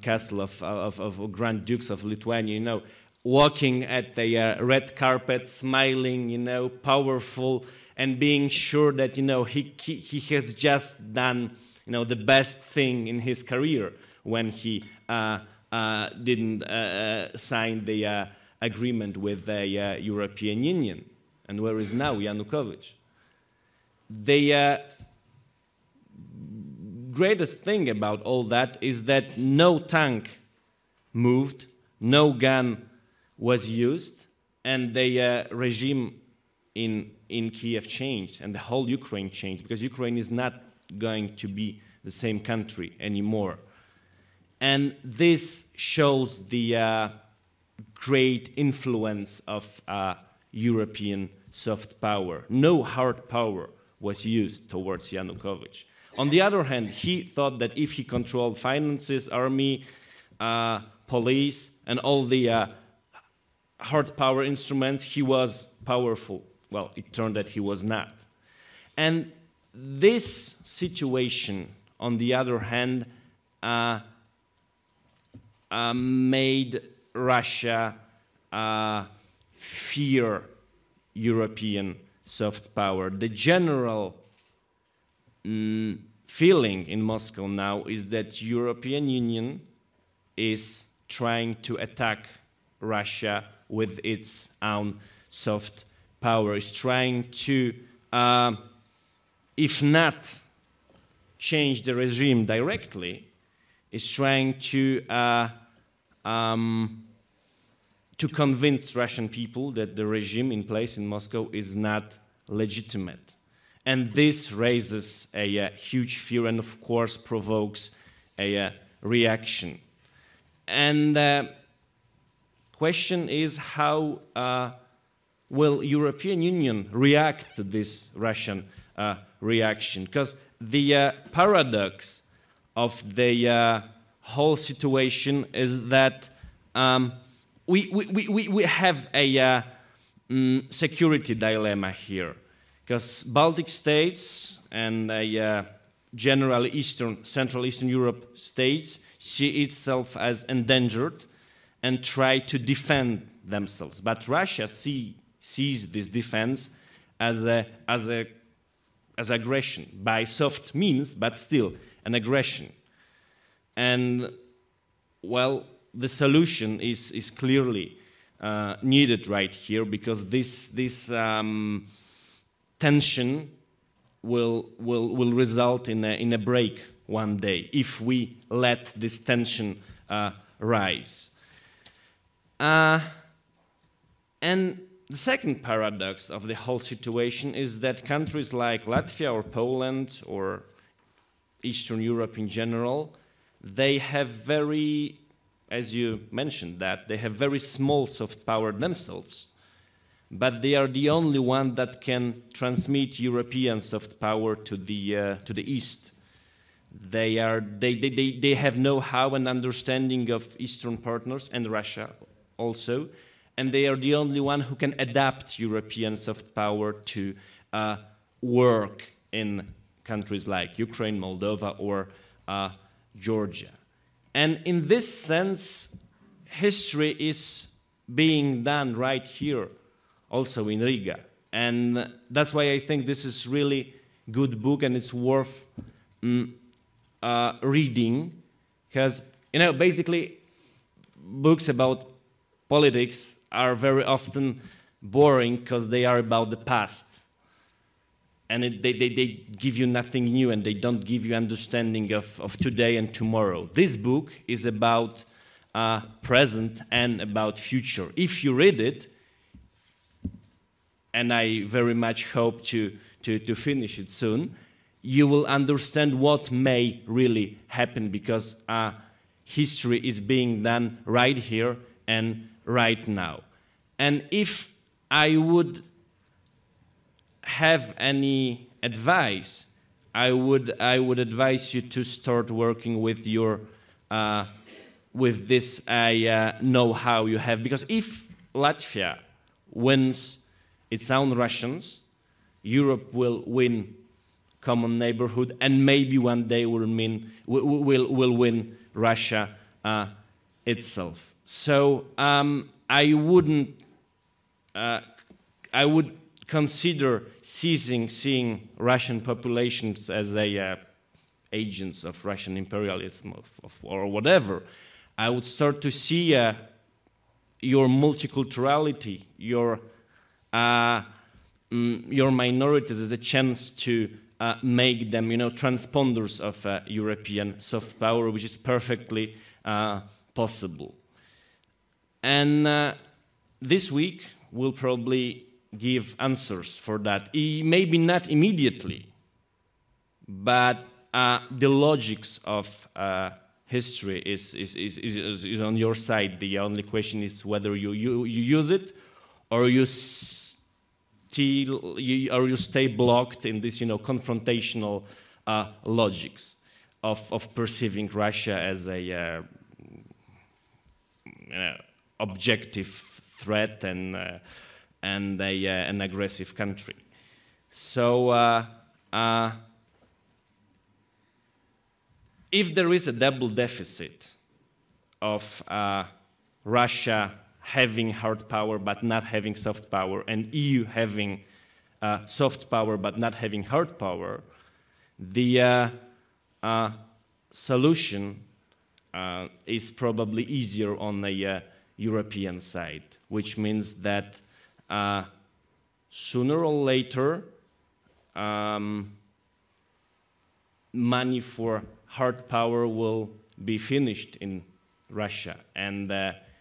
castle of Grand Dukes of Lithuania, you know, walking at the red carpet, smiling, you know, powerful, and being sure that, you know, he has just done, you know, the best thing in his career when he didn't sign the agreement with the European Union. And where is now Yanukovych? The greatest thing about all that is that no tank moved, no gun was used, and the regime in Kiev changed, and the whole Ukraine changed, because Ukraine is not going to be the same country anymore. And this shows the great influence of European soft power. No hard power was used towards Yanukovych. On the other hand, he thought that if he controlled finances, army, police, and all the hard power instruments, he was powerful. Well, it turned out he was not. And this situation, on the other hand, made Russia fear European soft power. The general feeling in Moscow now is that European Union is trying to attack Russia with its own soft power, is trying to, if not change the regime directly, is trying to convince Russian people that the regime in place in Moscow is not legitimate. And this raises a huge fear and, of course, provokes a reaction. And the question is, how will European Union react to this Russian reaction? Because the paradox of the whole situation is that we have a security dilemma here, because Baltic states and generally Central Eastern Europe states see itself as endangered and try to defend themselves. But Russia sees this defense as aggression by soft means, but still an aggression. And well, the solution is clearly needed right here, because this tension will result in a break one day if we let this tension rise. And the second paradox of the whole situation is that countries like Latvia or Poland or Eastern Europe in general, they have very, as you mentioned, that they have very small soft power themselves, but they are the only one that can transmit European soft power to the East. They have know-how and understanding of Eastern partners and Russia also, and they are the only one who can adapt European soft power to work in countries like Ukraine, Moldova, or Georgia. And in this sense, history is being done right here, also in Riga. And that's why I think this is really good book and it's worth reading, because, you know, basically books about politics are very often boring because they are about the past. And they give you nothing new and they don't give you understanding of today and tomorrow. This book is about present and about future. If you read it, and I very much hope to finish it soon, you will understand what may really happen, because history is being done right here and right now. And if I would have any advice, I would advise you to start working with your with this know-how you have, because if Latvia wins its own Russians, Europe will win common neighborhood, and maybe one day will win Russia itself. So I would consider seeing Russian populations as agents of Russian imperialism or whatever. I would start to see your multiculturality, your minorities as a chance to make them, you know, transponders of European soft power, which is perfectly possible. And this week we'll probably give answers for that. Maybe not immediately, but the logics of history is on your side. The only question is whether you use it, or you stay blocked in this, you know, confrontational logics of perceiving Russia as a objective threat and an aggressive country. So if there is a double deficit of Russia having hard power but not having soft power, and EU having soft power but not having hard power, the solution is probably easier on the European side, which means that sooner or later money for hard power will be finished in Russia, and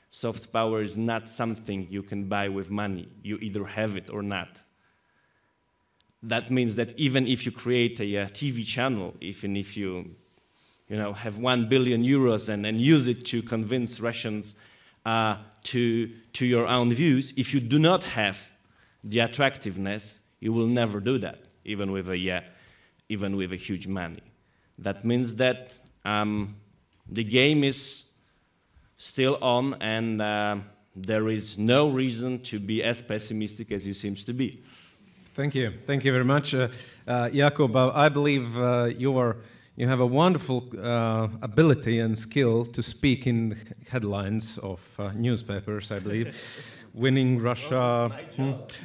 soft power is not something you can buy with money. You either have it or not. That means that even if you create a TV channel, even if you have 1 billion euros and use it to convince Russians to your own views, if you do not have the attractiveness, you will never do that, even with a huge money. That means that the game is still on, and there is no reason to be as pessimistic as you seem to be. Thank you very much, Jakub. I believe you have a wonderful ability and skill to speak in headlines of newspapers, I believe. Winning Russia,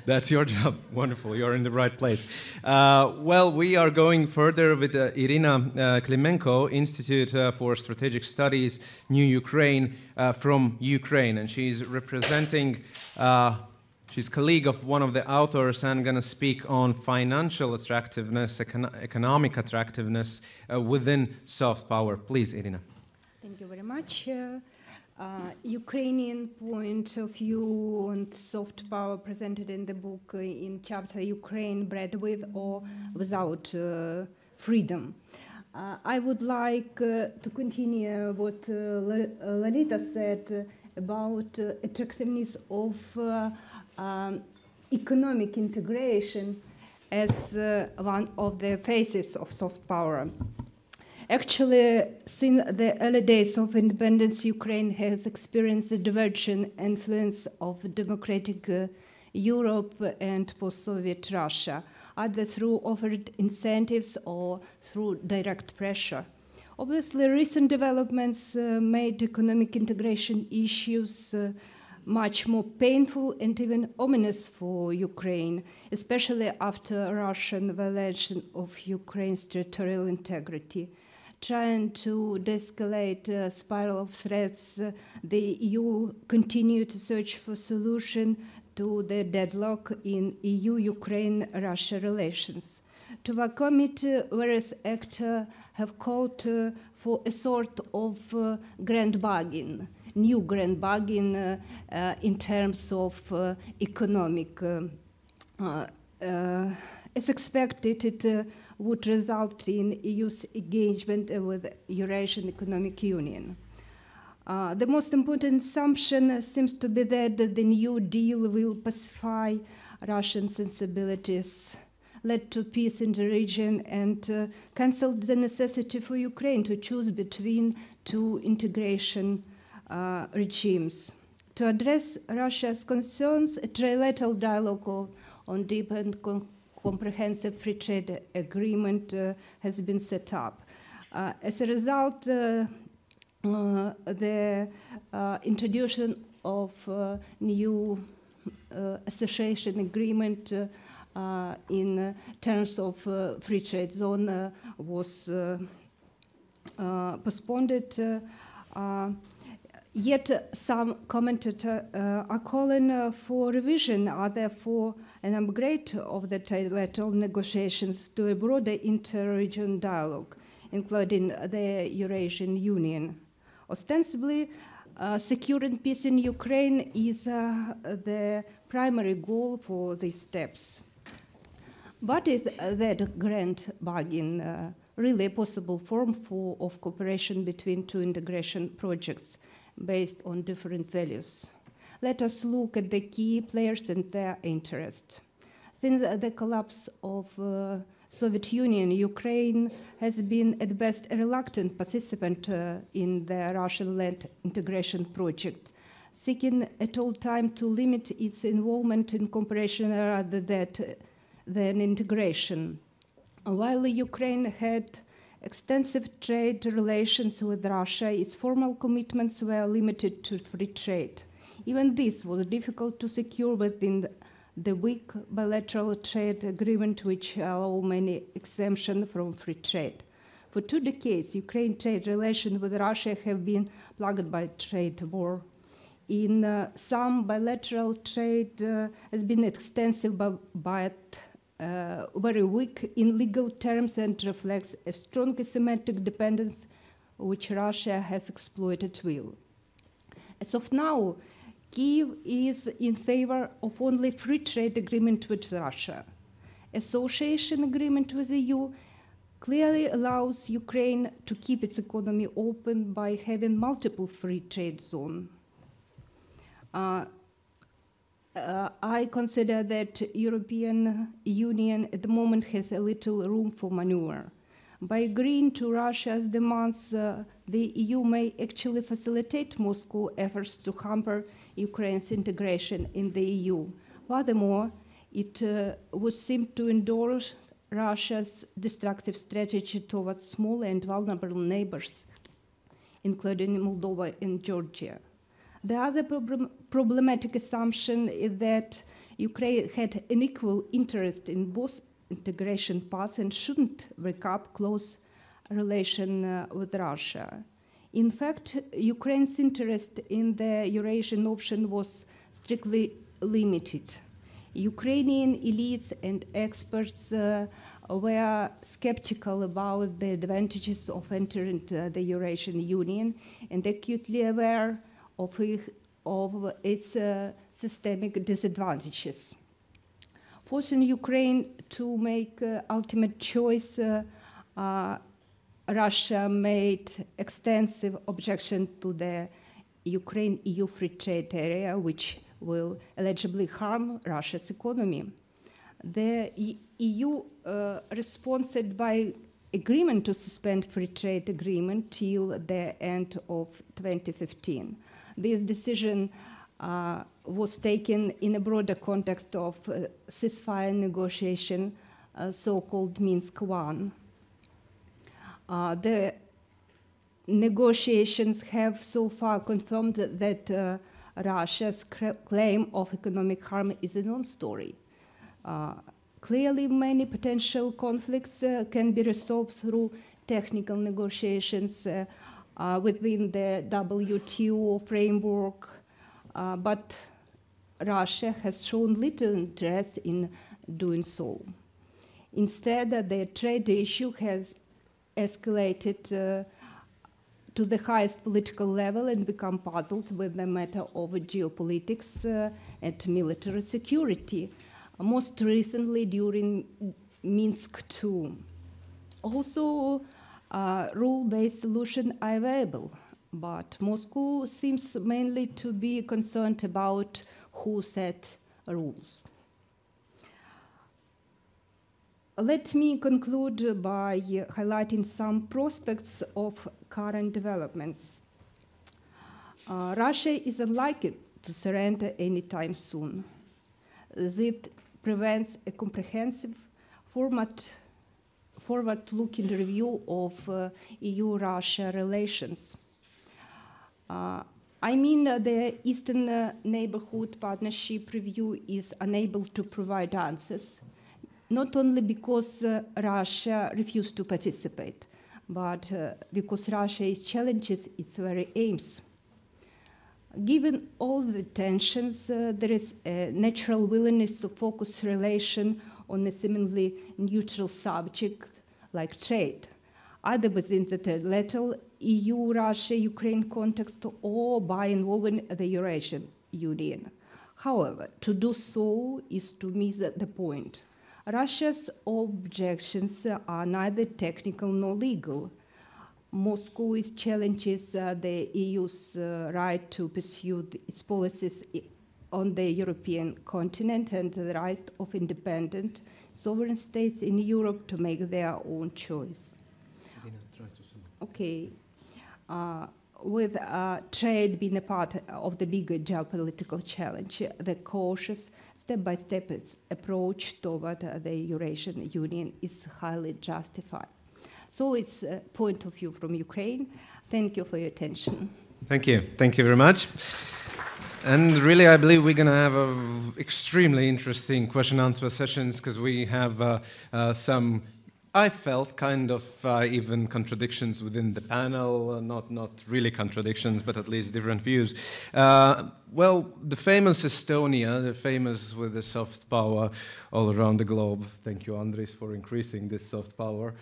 that's your job. Wonderful, you're in the right place. Well, we are going further with Iryna Klymenko, Institute for Strategic Studies, New Ukraine, from Ukraine. And she's representing, she's colleague of one of the authors and going to speak on financial attractiveness, economic attractiveness within soft power. Please, Iryna. Thank you very much. Ukrainian point of view on soft power presented in the book in chapter Ukraine, bred with or without freedom. I would like to continue what Lolita said about attractiveness of economic integration as one of the phases of soft power. Actually, since the early days of independence, Ukraine has experienced the divergent influence of democratic Europe and post-Soviet Russia, either through offered incentives or through direct pressure. Obviously, recent developments made economic integration issues much more painful and even ominous for Ukraine, especially after Russian violation of Ukraine's territorial integrity. Trying to de-escalate a spiral of threats, the EU continued to search for solution to the deadlock in EU-Ukraine-Russia relations. To overcome it, various actors have called for a sort of grand bargain, new grand bargain in terms of economic. As expected, it would result in EU's engagement with Eurasian Economic Union. The most important assumption seems to be that the New Deal will pacify Russian sensibilities, lead to peace in the region, and cancel the necessity for Ukraine to choose between two integration regimes. To address Russia's concerns, a trilateral dialogue on deep and comprehensive free trade agreement has been set up. As a result, the introduction of new association agreement in terms of free trade zone was postponed. Yet some commentators are calling for revision, other for an upgrade of the trilateral negotiations to a broader inter-region dialogue, including the Eurasian Union. Ostensibly, securing peace in Ukraine is the primary goal for these steps. But is that grand bargain really a possible form of cooperation between two integration projects based on different values? Let us look at the key players and their interest. Since the collapse of Soviet Union, Ukraine has been at best a reluctant participant in the Russian-led integration project, seeking at all times to limit its involvement in cooperation rather than integration. While Ukraine had extensive trade relations with Russia, its formal commitments were limited to free trade. Even this was difficult to secure within the weak bilateral trade agreement, which allow many exemptions from free trade. For 2 decades, Ukraine's trade relations with Russia have been plagued by trade war. In some bilateral trade has been extensive, but very weak in legal terms and reflects a strong asymmetric dependence which Russia has exploited well. As of now, Kyiv is in favor of only free trade agreement with Russia. Association agreement with the EU clearly allows Ukraine to keep its economy open by having multiple free trade zones. I consider that European Union at the moment has a little room for maneuver. By agreeing to Russia's demands, the EU may actually facilitate Moscow's efforts to hamper Ukraine's integration in the EU. Furthermore, it would seem to endorse Russia's destructive strategy towards small and vulnerable neighbors, including Moldova and Georgia. The other problematic assumption is that Ukraine had an equal interest in both integration paths and shouldn't break up close relation with Russia. In fact, Ukraine's interest in the Eurasian option was strictly limited. Ukrainian elites and experts were skeptical about the advantages of entering the Eurasian Union and acutely aware of its systemic disadvantages. Forcing Ukraine to make ultimate choice, Russia made extensive objection to the Ukraine-EU free trade area, which will allegedly harm Russia's economy. The EU responded by agreement to suspend free trade agreement till the end of 2015. This decision was taken in a broader context of ceasefire negotiation, so-called Minsk I. The negotiations have so far confirmed that Russia's claim of economic harm is a non-story. Clearly, many potential conflicts can be resolved through technical negotiations within the WTO framework, but Russia has shown little interest in doing so. Instead, the trade issue has escalated to the highest political level and become puzzled with the matter of geopolitics and military security, most recently during Minsk II. Also, rule-based solutions are available, but Moscow seems mainly to be concerned about who set rules. Let me conclude by highlighting some prospects of current developments. Russia is unlikely to surrender anytime soon. This prevents a comprehensive forward-looking review of EU-Russia relations. I mean, the Eastern Neighbourhood Partnership Review is unable to provide answers, not only because Russia refused to participate, but because Russia challenges its very aims. Given all the tensions, there is a natural willingness to focus relation on a seemingly neutral subject like trade, either within the trilateral EU-Russia-Ukraine context or by involving the Eurasian Union. However, to do so is to miss the point. Russia's objections are neither technical nor legal. Moscow challenges the EU's right to pursue its policies on the European continent and the right of independent sovereign states in Europe to make their own choice. Okay. With trade being a part of the bigger geopolitical challenge, the cautious step-by-step approach toward the Eurasian Union is highly justified. So it's a point of view from Ukraine. Thank you for your attention. Thank you. Thank you very much. And really, I believe we're going to have extremely interesting question-answer sessions because we have some, I felt, kind of even contradictions within the panel. Not really contradictions, but at least different views. Well, the famous Estonia, the famous with the soft power all around the globe. Thank you, Andris, for increasing this soft power.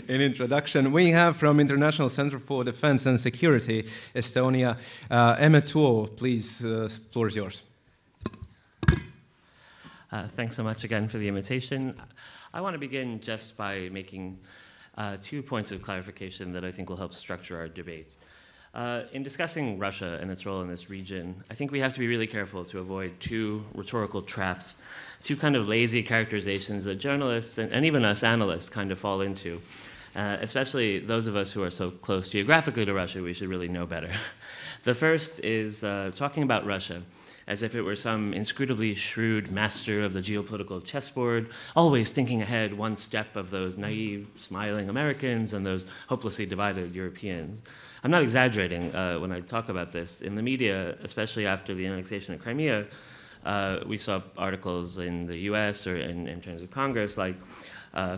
In introduction, we have from International Center for Defense and Security, Estonia, Emmet. Please, floor is yours. Thanks so much again for the invitation. I want to begin just by making 2 points of clarification that I think will help structure our debate. In discussing Russia and its role in this region, I think we have to be really careful to avoid 2 rhetorical traps, 2 kind of lazy characterizations that journalists and even us analysts kind of fall into. Especially those of us who are so close geographically to Russia, we should really know better. The first is talking about Russia as if it were some inscrutably shrewd master of the geopolitical chessboard, always thinking ahead 1 step of those naive, smiling Americans and those hopelessly divided Europeans. I'm not exaggerating when I talk about this. In the media, especially after the annexation of Crimea, we saw articles in the US or in terms of Congress like,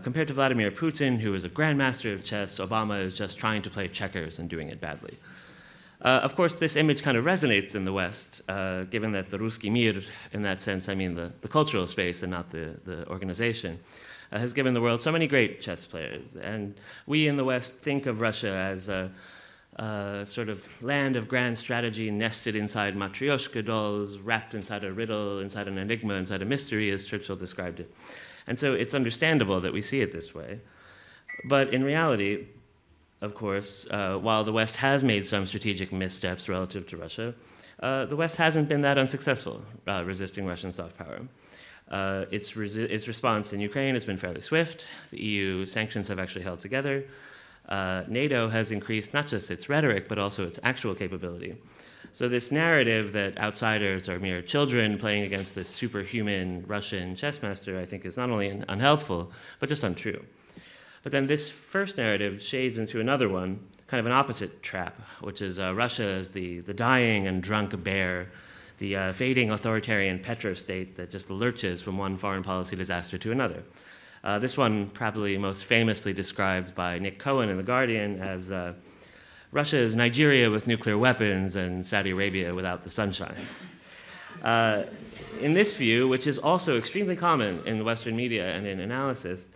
compared to Vladimir Putin, who is a grandmaster of chess, Obama is just trying to play checkers and doing it badly. Of course, this image kind of resonates in the West, given that the Ruski Mir, in that sense, I mean the cultural space and not the organization, has given the world so many great chess players. And we in the West think of Russia as sort of land of grand strategy nested inside matryoshka dolls, wrapped inside a riddle, inside an enigma, inside a mystery, as Churchill described it. And so it's understandable that we see it this way. But in reality, of course, while the West has made some strategic missteps relative to Russia, the West hasn't been that unsuccessful resisting Russian soft power. Its response in Ukraine has been fairly swift. The EU sanctions have actually held together. NATO has increased not just its rhetoric, but also its actual capability. So this narrative that outsiders are mere children playing against this superhuman Russian chess master, I think, is not only unhelpful, but just untrue. But then this first narrative shades into another one, kind of an opposite trap, which is Russia as the dying and drunk bear, the fading authoritarian petro-state that just lurches from one foreign policy disaster to another. This one probably most famously described by Nick Cohen in The Guardian as Russia is Nigeria with nuclear weapons and Saudi Arabia without the sunshine. In this view, which is also extremely common in Western media and in analysis,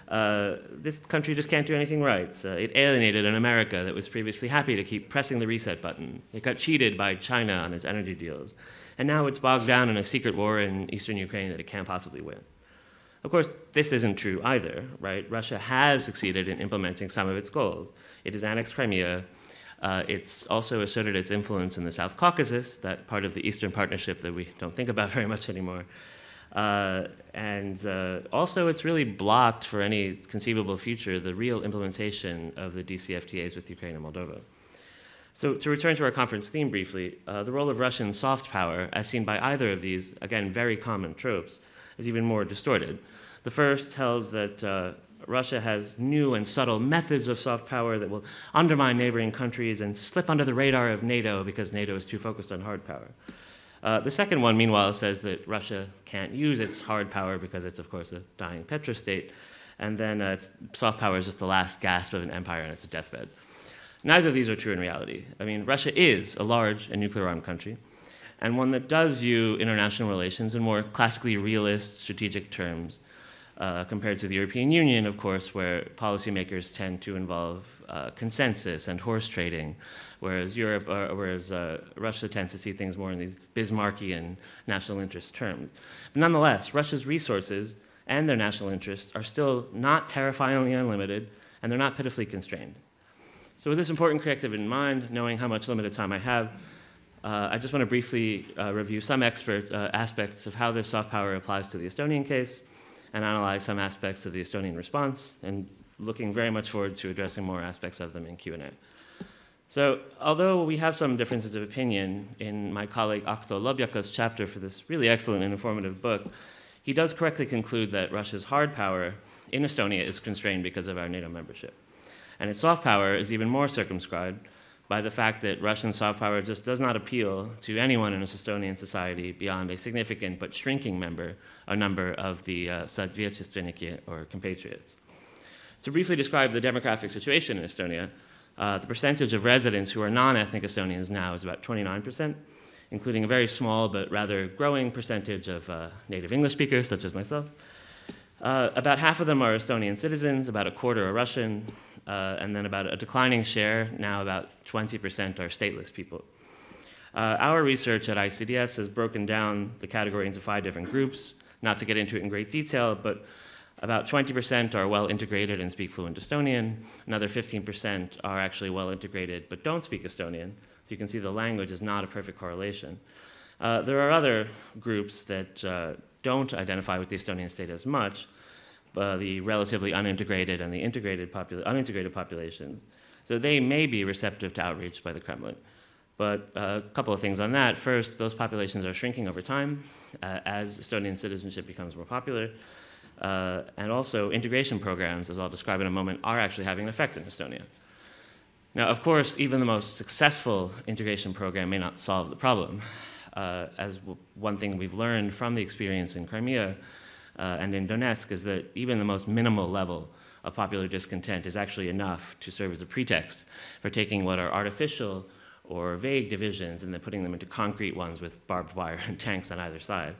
this country just can't do anything right. It alienated an America that was previously happy to keep pressing the reset button. It got cheated by China on its energy deals. And now it's bogged down in a secret war in eastern Ukraine that it can't possibly win. Of course, this isn't true either, right? Russia has succeeded in implementing some of its goals. It has annexed Crimea. It's also asserted its influence in the South Caucasus, that part of the Eastern Partnership that we don't think about very much anymore. Also, it's really blocked for any conceivable future the real implementation of the DCFTAs with Ukraine and Moldova. So to return to our conference theme briefly, the role of Russian soft power, as seen by either of these, again, very common tropes, is even more distorted. The first tells that Russia has new and subtle methods of soft power that will undermine neighboring countries and slip under the radar of NATO because NATO is too focused on hard power. The second one, meanwhile, says that Russia can't use its hard power because it's, of course, a dying petrostate, and then soft power is just the last gasp of an empire on its deathbed. Neither of these are true in reality. I mean, Russia is a large and nuclear-armed country, and one that does view international relations in more classically realist strategic terms, compared to the European Union, of course, where policymakers tend to involve consensus and horse trading, whereas Russia tends to see things more in these Bismarckian national interest terms. But nonetheless, Russia's resources and their national interests are still not terrifyingly unlimited, and they're not pitifully constrained. So with this important corrective in mind, knowing how much limited time I have, I just want to briefly review some aspects of how this soft power applies to the Estonian case, and analyze some aspects of the Estonian response, and looking very much forward to addressing more aspects of them in Q&A. So, although we have some differences of opinion in my colleague Akto Lobjaka's chapter for this really excellent and informative book, he does correctly conclude that Russia's hard power in Estonia is constrained because of our NATO membership. And its soft power is even more circumscribed by the fact that Russian soft power just does not appeal to anyone in a Estonian society beyond a significant but shrinking number of the Sootvietchestveniki, or compatriots. To briefly describe the demographic situation in Estonia, the percentage of residents who are non-ethnic Estonians now is about 29%, including a very small but rather growing percentage of native English speakers, such as myself. About half of them are Estonian citizens, about a quarter are Russian, and then about a declining share, now about 20% are stateless people. Our research at ICDS has broken down the category into 5 different groups, not to get into it in great detail, but about 20% are well integrated and speak fluent Estonian. Another 15% are actually well integrated but don't speak Estonian. So you can see the language is not a perfect correlation. There are other groups that don't identify with the Estonian state as much, the relatively unintegrated and the unintegrated populations. So they may be receptive to outreach by the Kremlin. But a couple of things on that. First, those populations are shrinking over time as Estonian citizenship becomes more popular. And also, integration programs, as I'll describe in a moment, are actually having an effect in Estonia. Now, of course, even the most successful integration program may not solve the problem. As one thing we've learned from the experience in Crimea and in Donetsk is that even the most minimal level of popular discontent is actually enough to serve as a pretext for taking what are artificial or vague divisions and then putting them into concrete ones with barbed wire and tanks on either side.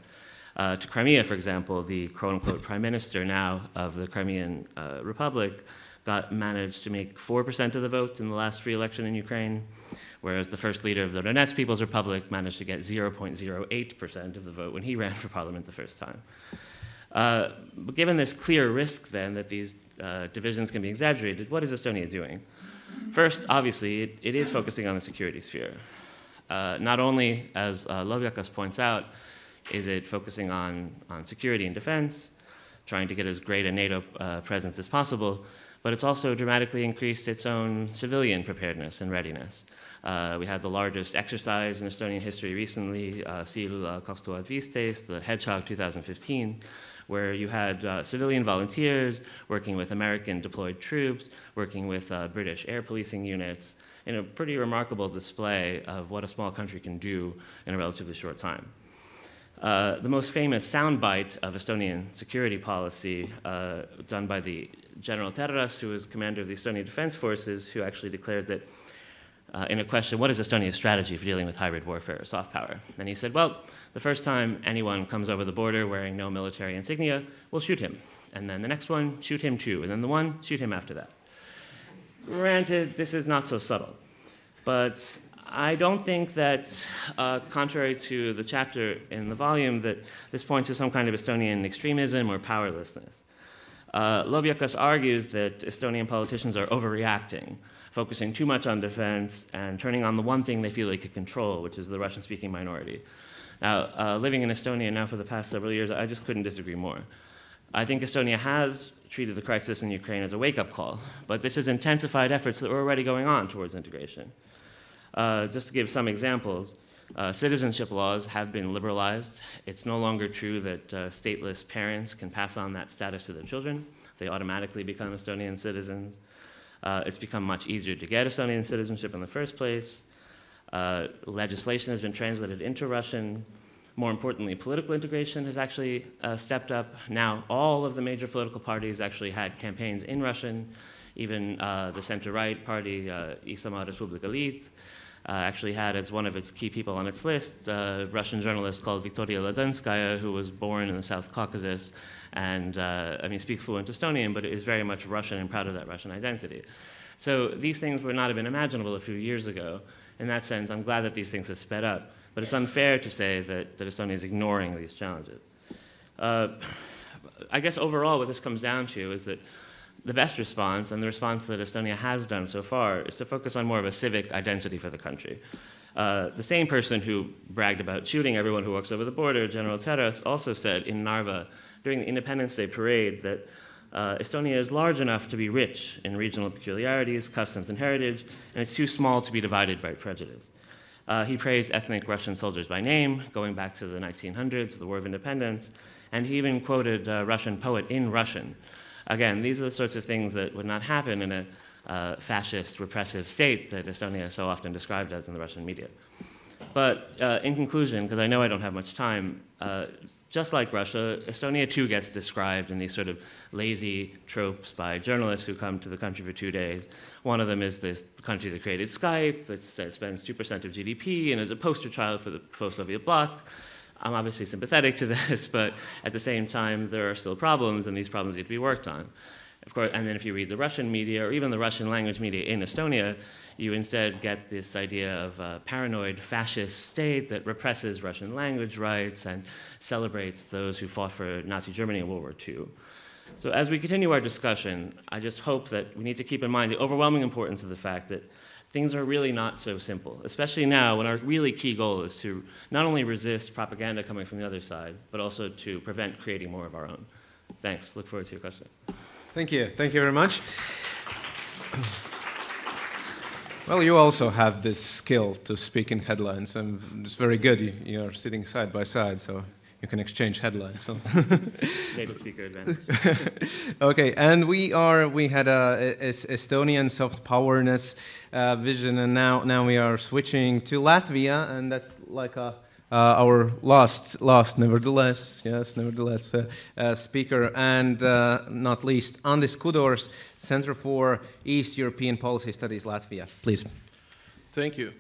To Crimea, for example, the quote-unquote prime minister now of the Crimean Republic managed to make 4% of the vote in the last free election in Ukraine, whereas the first leader of the Donetsk People's Republic managed to get 0.08% of the vote when he ran for parliament the first time. But given this clear risk, then, that these divisions can be exaggerated, what is Estonia doing? First, obviously, it is focusing on the security sphere. Not only, as Lolita points out, is it focusing on security and defense, trying to get as great a NATO presence as possible, but it's also dramatically increased its own civilian preparedness and readiness. We had the largest exercise in Estonian history recently, SIL 2015, the Hedgehog 2015, where you had civilian volunteers working with American deployed troops, working with British air policing units, in a pretty remarkable display of what a small country can do in a relatively short time. The most famous soundbite of Estonian security policy, done by the General Terras, who was commander of the Estonian Defense Forces, who actually declared that in a question, what is Estonia's strategy for dealing with hybrid warfare or soft power? And he said, well, the first time anyone comes over the border wearing no military insignia, we'll shoot him. And then the next one, shoot him too. And then the one, shoot him after that. Granted, this is not so subtle. But I don't think that, contrary to the chapter in the volume, that this points to some kind of Estonian extremism or powerlessness. Lolita argues that Estonian politicians are overreacting, focusing too much on defense and turning on the one thing they feel they could control, which is the Russian-speaking minority. Now, living in Estonia now for the past several years, I just couldn't disagree more. I think Estonia has treated the crisis in Ukraine as a wake-up call, but this has intensified efforts that were already going on towards integration. Just to give some examples, citizenship laws have been liberalized. It's no longer true that stateless parents can pass on that status to their children. They automatically become Estonian citizens. It's become much easier to get Estonian citizenship in the first place. Legislation has been translated into Russian. More importantly, political integration has actually stepped up. Now, all of the major political parties actually had campaigns in Russian. Even the center-right party, Isamaa Respublika Liit, actually had as one of its key people on its list a Russian journalist called Viktoria Ladinskaya, who was born in the South Caucasus and speaks fluent Estonian, but is very much Russian and proud of that Russian identity. So these things would not have been imaginable a few years ago. In that sense, I'm glad that these things have sped up, but it's unfair to say that Estonia is ignoring these challenges. I guess overall what this comes down to is that the best response, and the response that Estonia has done so far, is to focus on more of a civic identity for the country. The same person who bragged about shooting everyone who walks over the border, General Terras, also said in Narva during the Independence Day parade that Estonia is large enough to be rich in regional peculiarities, customs, and heritage, and it's too small to be divided by prejudice. He praised ethnic Russian soldiers by name, going back to the 1900s, the War of Independence, and he even quoted a Russian poet in Russian. Again, these are the sorts of things that would not happen in a fascist, repressive state that Estonia is so often described as in the Russian media. But in conclusion, because I know I don't have much time, just like Russia, Estonia too gets described in these sort of lazy tropes by journalists who come to the country for 2 days. One of them is this country that created Skype, that spends 2% of GDP and is a poster child for the post-Soviet bloc. I'm obviously sympathetic to this, but at the same time, there are still problems, and these problems need to be worked on. Of course, and then if you read the Russian media, or even the Russian language media in Estonia, you instead get this idea of a paranoid fascist state that represses Russian language rights and celebrates those who fought for Nazi Germany in World War II. So as we continue our discussion, I just hope that we need to keep in mind the overwhelming importance of the fact that things are really not so simple, especially now when our really key goal is to not only resist propaganda coming from the other side, but also to prevent creating more of our own. Thanks. Look forward to your question. Thank you. Thank you very much. Well, you also have this skill to speak in headlines, and it's very good. You are sitting side by side, so you can exchange headlines. So. Native speaker advantage. Okay, and we had a Estonian soft powerness vision, and now we are switching to Latvia, and that's like our last nevertheless speaker, and not least Andis Kudors, Center for East European Policy Studies, Latvia. Please. Thank you.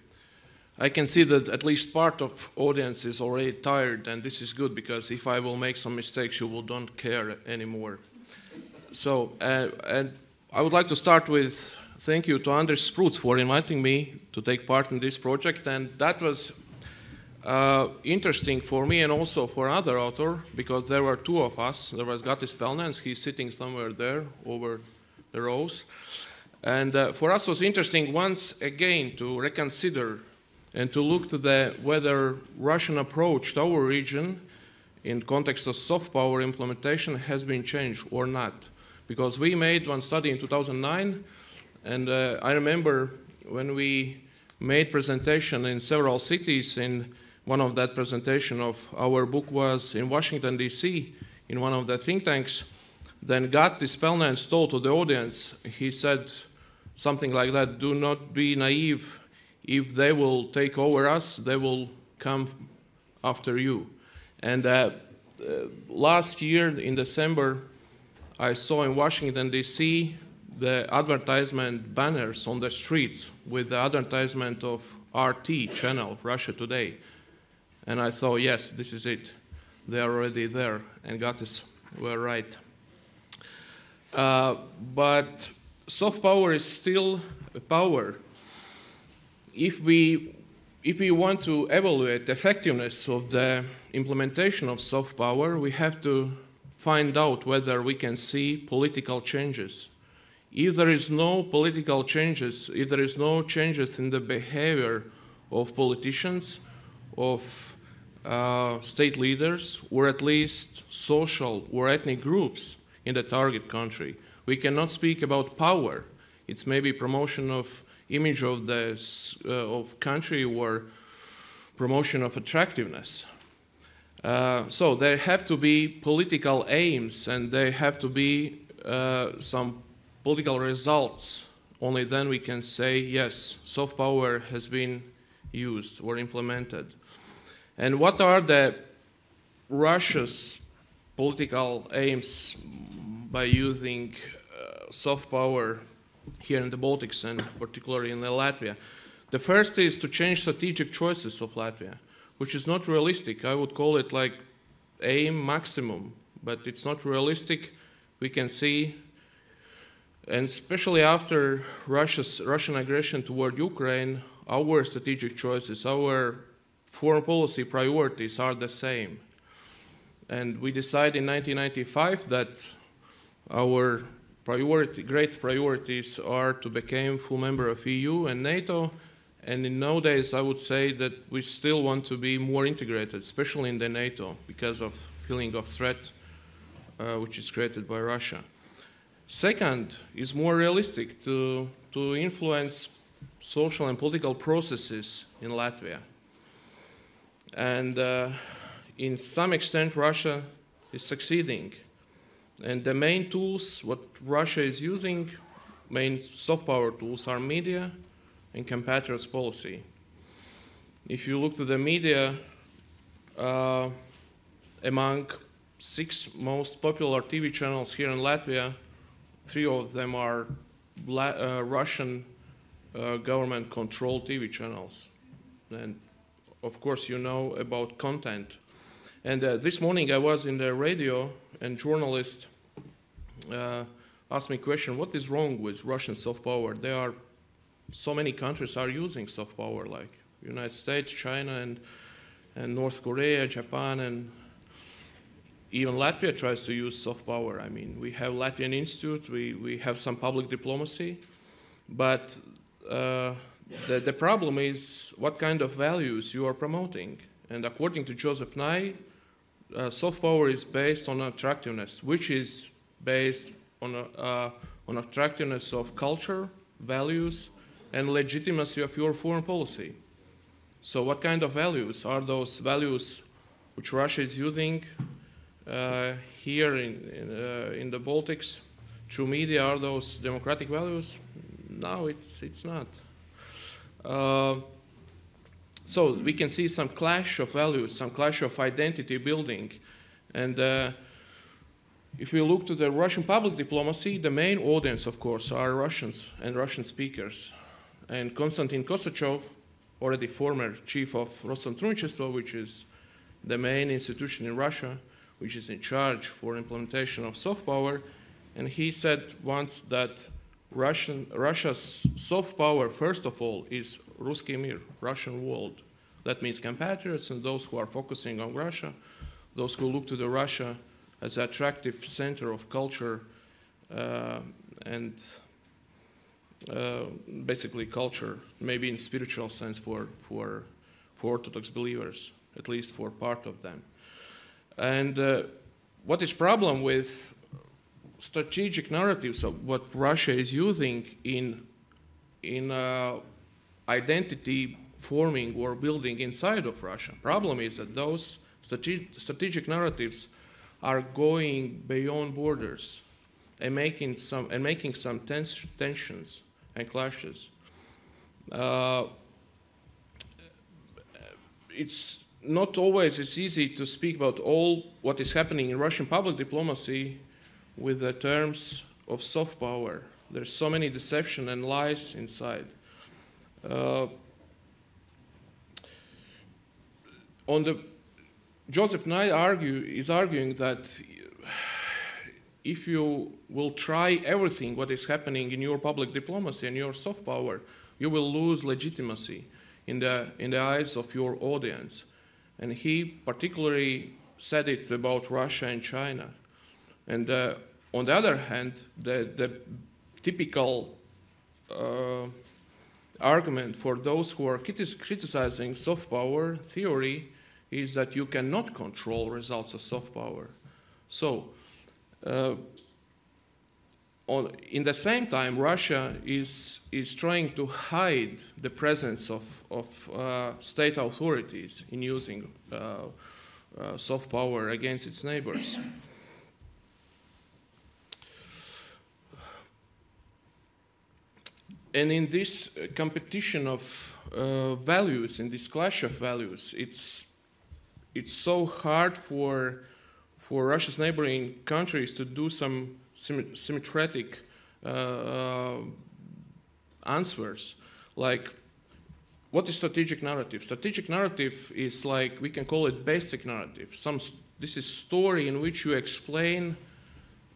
I can see that at least part of audience is already tired, and this is good because if I will make some mistakes, you will don't care anymore. So, and I would like to start with thank you to Andris Sprūds for inviting me to take part in this project, and that was interesting for me and also for another author, because there were two of us. There was Gatis Pelnēns, he's sitting somewhere there over the rows. And for us was interesting once again to reconsider and to look to whether Russian approach to our region in context of soft power implementation has been changed or not. Because we made one study in 2009, and I remember when we made presentation in several cities. In one of that presentation of our book was in Washington, D.C., in one of the think tanks. Then Gatis Pelnēns told to the audience, he said something like that, do not be naive. If they will take over us, they will come after you. And last year in December, I saw in Washington, D.C., the advertisement banners on the streets with the advertisement of RT channel, Russia Today. And I thought, yes, this is it. They are already there, and Gatis were right. But soft power is still a power. If we want to evaluate the effectiveness of the implementation of soft power, we have to find out whether we can see political changes. If there is no political changes, if there is no changes in the behavior of politicians, of state leaders, or at least social or ethnic groups in the target country, we cannot speak about power. It's maybe promotion of image of the of country or promotion of attractiveness. So there have to be political aims, and there have to be some political results. Only then we can say, yes, soft power has been used or implemented. And what are the Russia's political aims by using soft power here in the Baltics and particularly in Latvia? The first is to change strategic choices of Latvia, which is not realistic. I would call it like aim maximum, but it's not realistic. We can see, and especially after Russian aggression toward Ukraine, our strategic choices, our foreign policy priorities are the same. And we decided in 1995 that our great priorities are to become full member of EU and NATO. And in nowadays, I would say that we still want to be more integrated, especially in the NATO, because of feeling of threat which is created by Russia. Second is more realistic to influence social and political processes in Latvia. And in some extent, Russia is succeeding. And the main tools, what Russia is using, main soft power tools are media and compatriots policy. If you look to the media, among 6 most popular TV channels here in Latvia, 3 of them are Russian government-controlled TV channels. And of course, you know about content. And this morning I was in the radio, and journalist asked me a question, what is wrong with Russian soft power? So many countries are using soft power, like United States, China, and North Korea, Japan, and even Latvia tries to use soft power. I mean, we have Latvian Institute, we have some public diplomacy, but the problem is what kind of values you are promoting. And according to Joseph Nye, soft power is based on attractiveness, which is based on attractiveness of culture, values, and legitimacy of your foreign policy. So what kind of values are those values which Russia is using here in the Baltics through media? Are those democratic values? No, it's not. So we can see some clash of values, some clash of identity building. And if we look to the Russian public diplomacy, the main audience, of course, are Russians and Russian speakers. And Konstantin Kosachev, already former chief of Rossantrunictvo, which is the main institution in Russia, which is in charge for implementation of soft power, and he said once that Russia's soft power, first of all, is Ruski Mir, Russian world. That means compatriots and those who are focusing on Russia, those who look to the Russia as an attractive center of culture and basically culture, maybe in spiritual sense for Orthodox believers, at least for part of them. And what is problem with strategic narratives of what Russia is using in identity forming or building inside of Russia? Problem is that those strategic narratives are going beyond borders and making some tensions and clashes. It's not always it's easy to speak about all what is happening in Russian public diplomacy with the terms of soft power. There's so many deception and lies inside. Joseph Nye is arguing that if you will try everything what is happening in your public diplomacy and your soft power, you will lose legitimacy in the eyes of your audience. And he particularly said it about Russia and China. And on the other hand, the typical argument for those who are criticizing soft power theory is that you cannot control results of soft power. So, in the same time, Russia is trying to hide the presence of state authorities in using soft power against its neighbors. And in this competition of values, in this clash of values, it's so hard for Russia's neighboring countries to do some symmetric answers. Like, what is strategic narrative? Strategic narrative is like, we can call it basic narrative. This is story in which you explain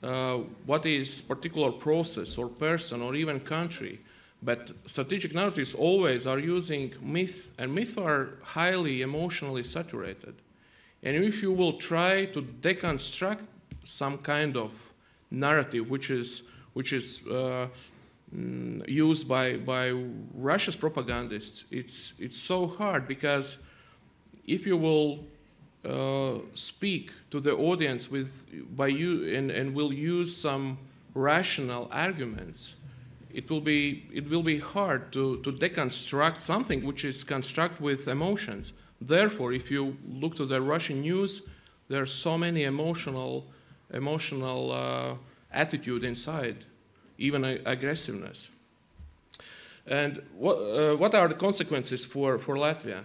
what is particular process or person or even country. But strategic narratives always are using myth, and myths are highly emotionally saturated. And if you will try to deconstruct some kind of narrative which is used by Russia's propagandists, it's so hard, because if you will speak to the audience and will use some rational arguments, it will be hard to deconstruct something which is constructed with emotions. Therefore, if you look to the Russian news, there are so many emotional attitude inside, even aggressiveness. And what are the consequences for Latvia?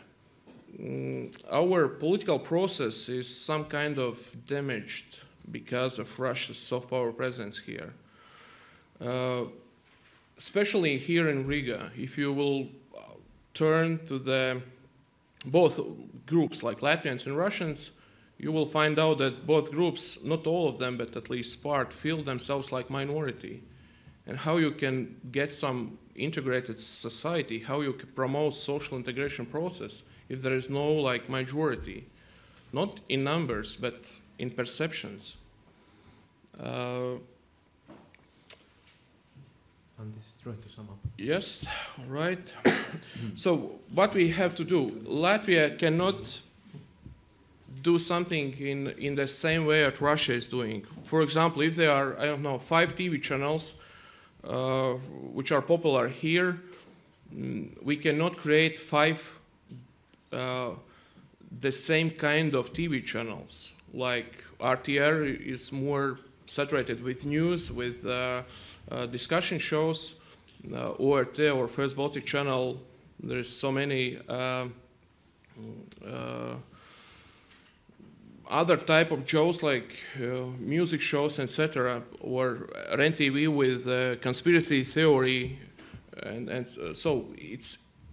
Our political process is some kind of damaged because of Russia's soft power presence here. Especially here in Riga, if you will turn to both groups, like Latvians and Russians, you will find out that both groups, not all of them, but at least part, feel themselves like minority. And how you can get some integrated society, how you can promote social integration process if there is no like majority, not in numbers, but in perceptions. Andis, try to sum up. Yes, right. So what we have to do, Latvia cannot do something in the same way that Russia is doing. For example, if there are, I don't know, 5 TV channels which are popular here, we cannot create 5 the same kind of TV channels. Like RTR is more saturated with news, with discussion shows. ORT or First Baltic channel, there's so many other type of shows like music shows, etc., or REN TV with conspiracy theory, and so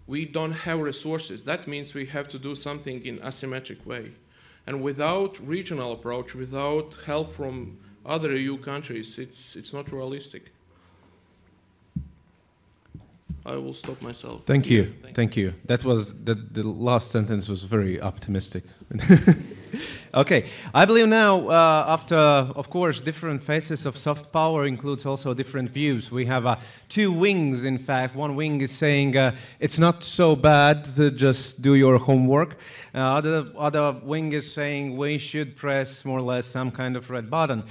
we don't have resources. That means we have to do something in asymmetric way, and without regional approach, without help from other EU countries, it's not realistic. I will stop myself. Thank you. Thank you. That was the last sentence was very optimistic. Okay, I believe now, after, of course, different phases of soft power includes also different views. We have two wings, in fact. One wing is saying it's not so bad to just do your homework. Other wing is saying we should press more or less some kind of red button.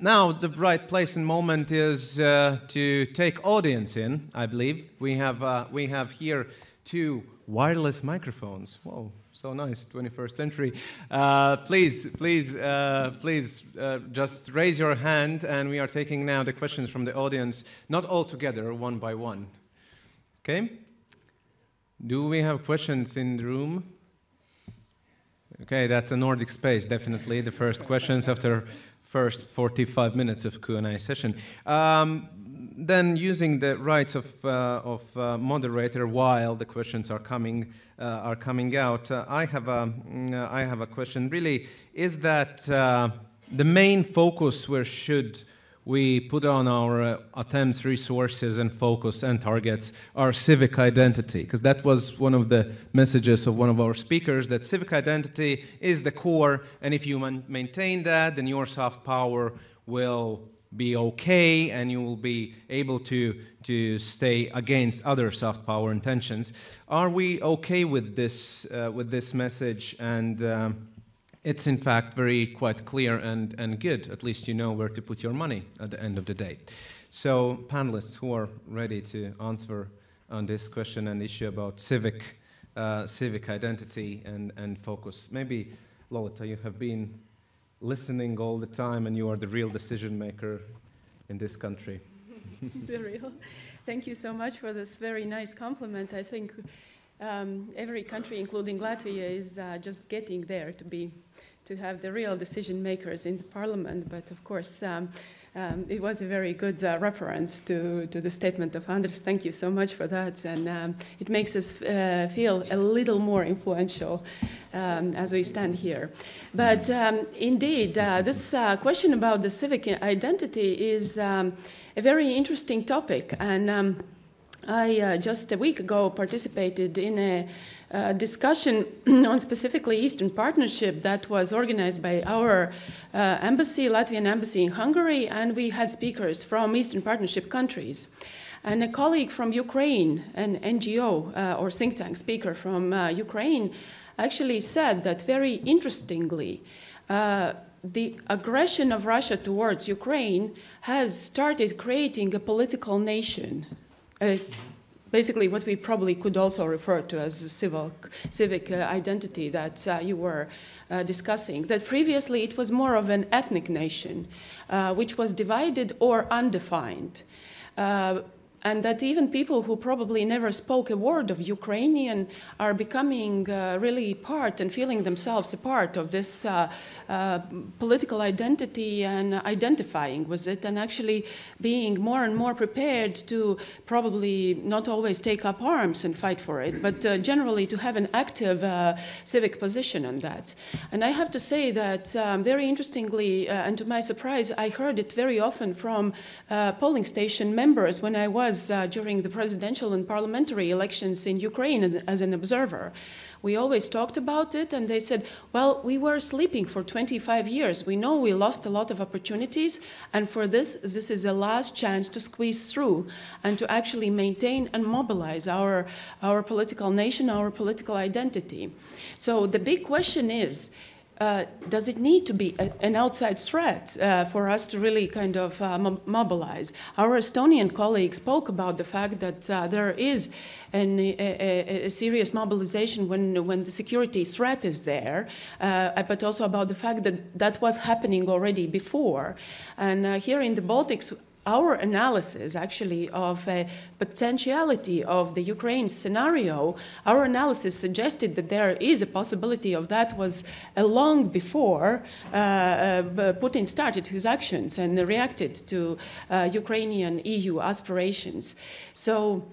Now, the right place and moment is to take audience in, I believe. We have here two wireless microphones. Whoa. So nice, 21st century. Please, just raise your hand, and we are taking now the questions from the audience, not all together, one by one. Okay? Do we have questions in the room? Okay, that's a Nordic space, definitely. The first questions after first 45 minutes of Q&A session. Then, using the rights of moderator while the questions are coming out, I have a question. Really, is that the main focus where should we put on our attempts, resources, and focus and targets our civic identity? Because that was one of the messages of one of our speakers, that civic identity is the core, and if you maintain that, then your soft power will be okay, and you will be able to stay against other soft power intentions. Are we okay with this message? And it's in fact quite clear and good. At least you know where to put your money at the end of the day. So panelists who are ready to answer on this question and issue about civic identity and focus. Maybe Lolita, you have been listening all the time, and you are the real decision maker in this country. The real. Thank you so much for this very nice compliment. I think every country, including Latvia, is just getting there to have the real decision makers in the parliament. But of course, it was a very good reference to the statement of Andris. Thank you so much for that, and it makes us feel a little more influential as we stand here. But indeed, this question about the civic identity is a very interesting topic, and I just a week ago participated in a discussion on specifically Eastern Partnership that was organized by our embassy, Latvian embassy in Hungary, and we had speakers from Eastern Partnership countries. And a colleague from Ukraine, an NGO or think tank speaker from Ukraine, actually said that very interestingly, the aggression of Russia towards Ukraine has started creating a political nation. Basically what we probably could also refer to as a civic identity that you were discussing, that previously it was more of an ethnic nation, which was divided or undefined. And that even people who probably never spoke a word of Ukrainian are becoming really part and feeling themselves a part of this political identity and identifying with it, and actually being more and more prepared to probably not always take up arms and fight for it, but generally to have an active civic position on that. And I have to say that very interestingly, and to my surprise, I heard it very often from polling station members when I was during the presidential and parliamentary elections in Ukraine as an observer. We always talked about it, and they said, well, we were sleeping for 25 years. We know we lost a lot of opportunities, and for this is a last chance to squeeze through and to actually maintain and mobilize our political nation, our political identity. So the big question is, does it need to be an outside threat for us to really kind of mobilize? Our Estonian colleague spoke about the fact that there is a serious mobilization when the security threat is there, but also about the fact that that was happening already before. And here in the Baltics, our analysis actually of a potentiality of the Ukraine scenario, our analysis suggested that there is a possibility of that was long before Putin started his actions and reacted to Ukrainian EU aspirations. So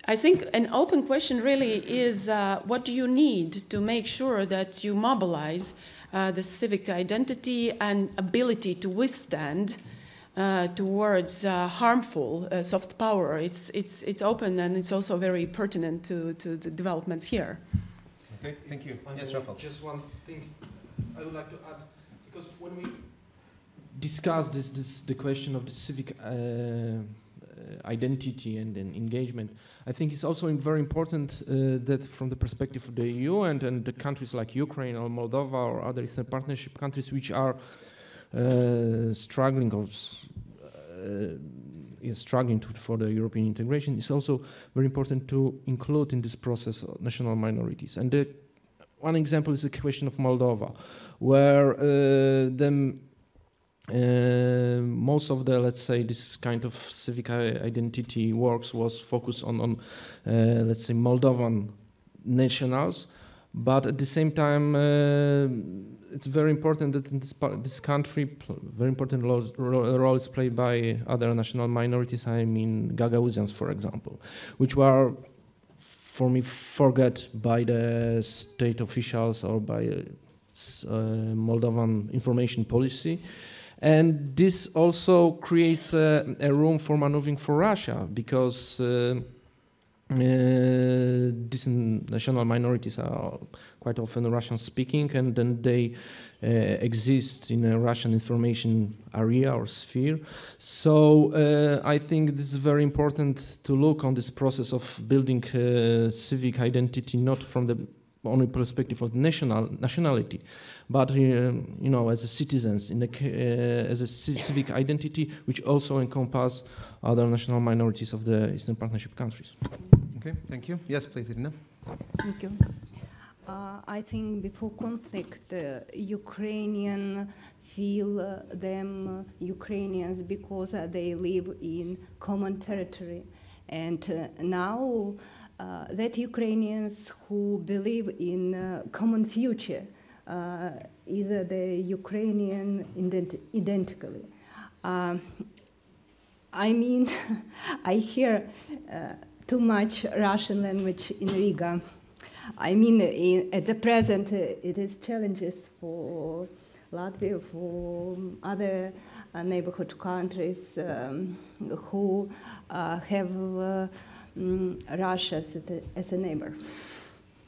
I think an open question really is what do you need to make sure that you mobilize the civic identity and ability to withstand towards harmful soft power. It's open, and it's also very pertinent to the developments here. Okay, thank you. Yes, Rafal. Just one thing I would like to add, because when we discuss the question of the civic identity and engagement, I think it's also very important that from the perspective of the EU and the countries like Ukraine or Moldova or other Eastern Partnership countries which are struggling or struggling for the European integration, it's also very important to include in this process national minorities. And one example is the question of Moldova, where most of the, let's say, this kind of civic identity works was focused on let's say, Moldovan nationals, but at the same time, it's very important that in this country, very important role is played by other national minorities. I mean, Gagauzans, for example, which were, for me, forgot by the state officials or by Moldovan information policy. And this also creates a room for maneuvering for Russia, because these national minorities are quite often Russian-speaking, and then they exist in a Russian information area or sphere. So I think this is very important to look on this process of building civic identity, not from the only perspective of nationality, but you know, as a citizens, as a civic identity, which also encompass other national minorities of the Eastern Partnership countries. Okay, thank you. Yes, please, Iryna. Thank you. I think before conflict, Ukrainian feel them Ukrainians because they live in common territory, and now that Ukrainians who believe in common future is the Ukrainian identically. I mean, I hear too much Russian language in Riga. I mean, at the present, it is challenges for Latvia, for other neighborhood countries who have Russia as a neighbor.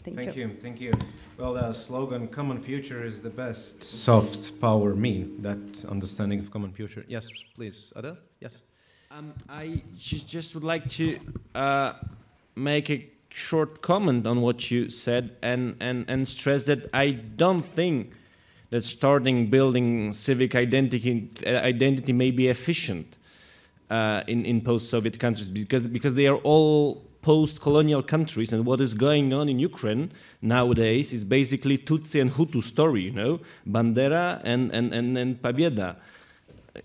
Thank you. Thank you. Well, the slogan "Common Future" is the best soft power mean. That understanding of common future. Yes, please, Ada. Yes. I just would like to make a short comment on what you said and stress that I don't think that starting building civic identity may be efficient in post-Soviet countries because they are all post-colonial countries, and what is going on in Ukraine nowadays is basically Tutsi and Hutu story, you know, Bandera and Pobieda,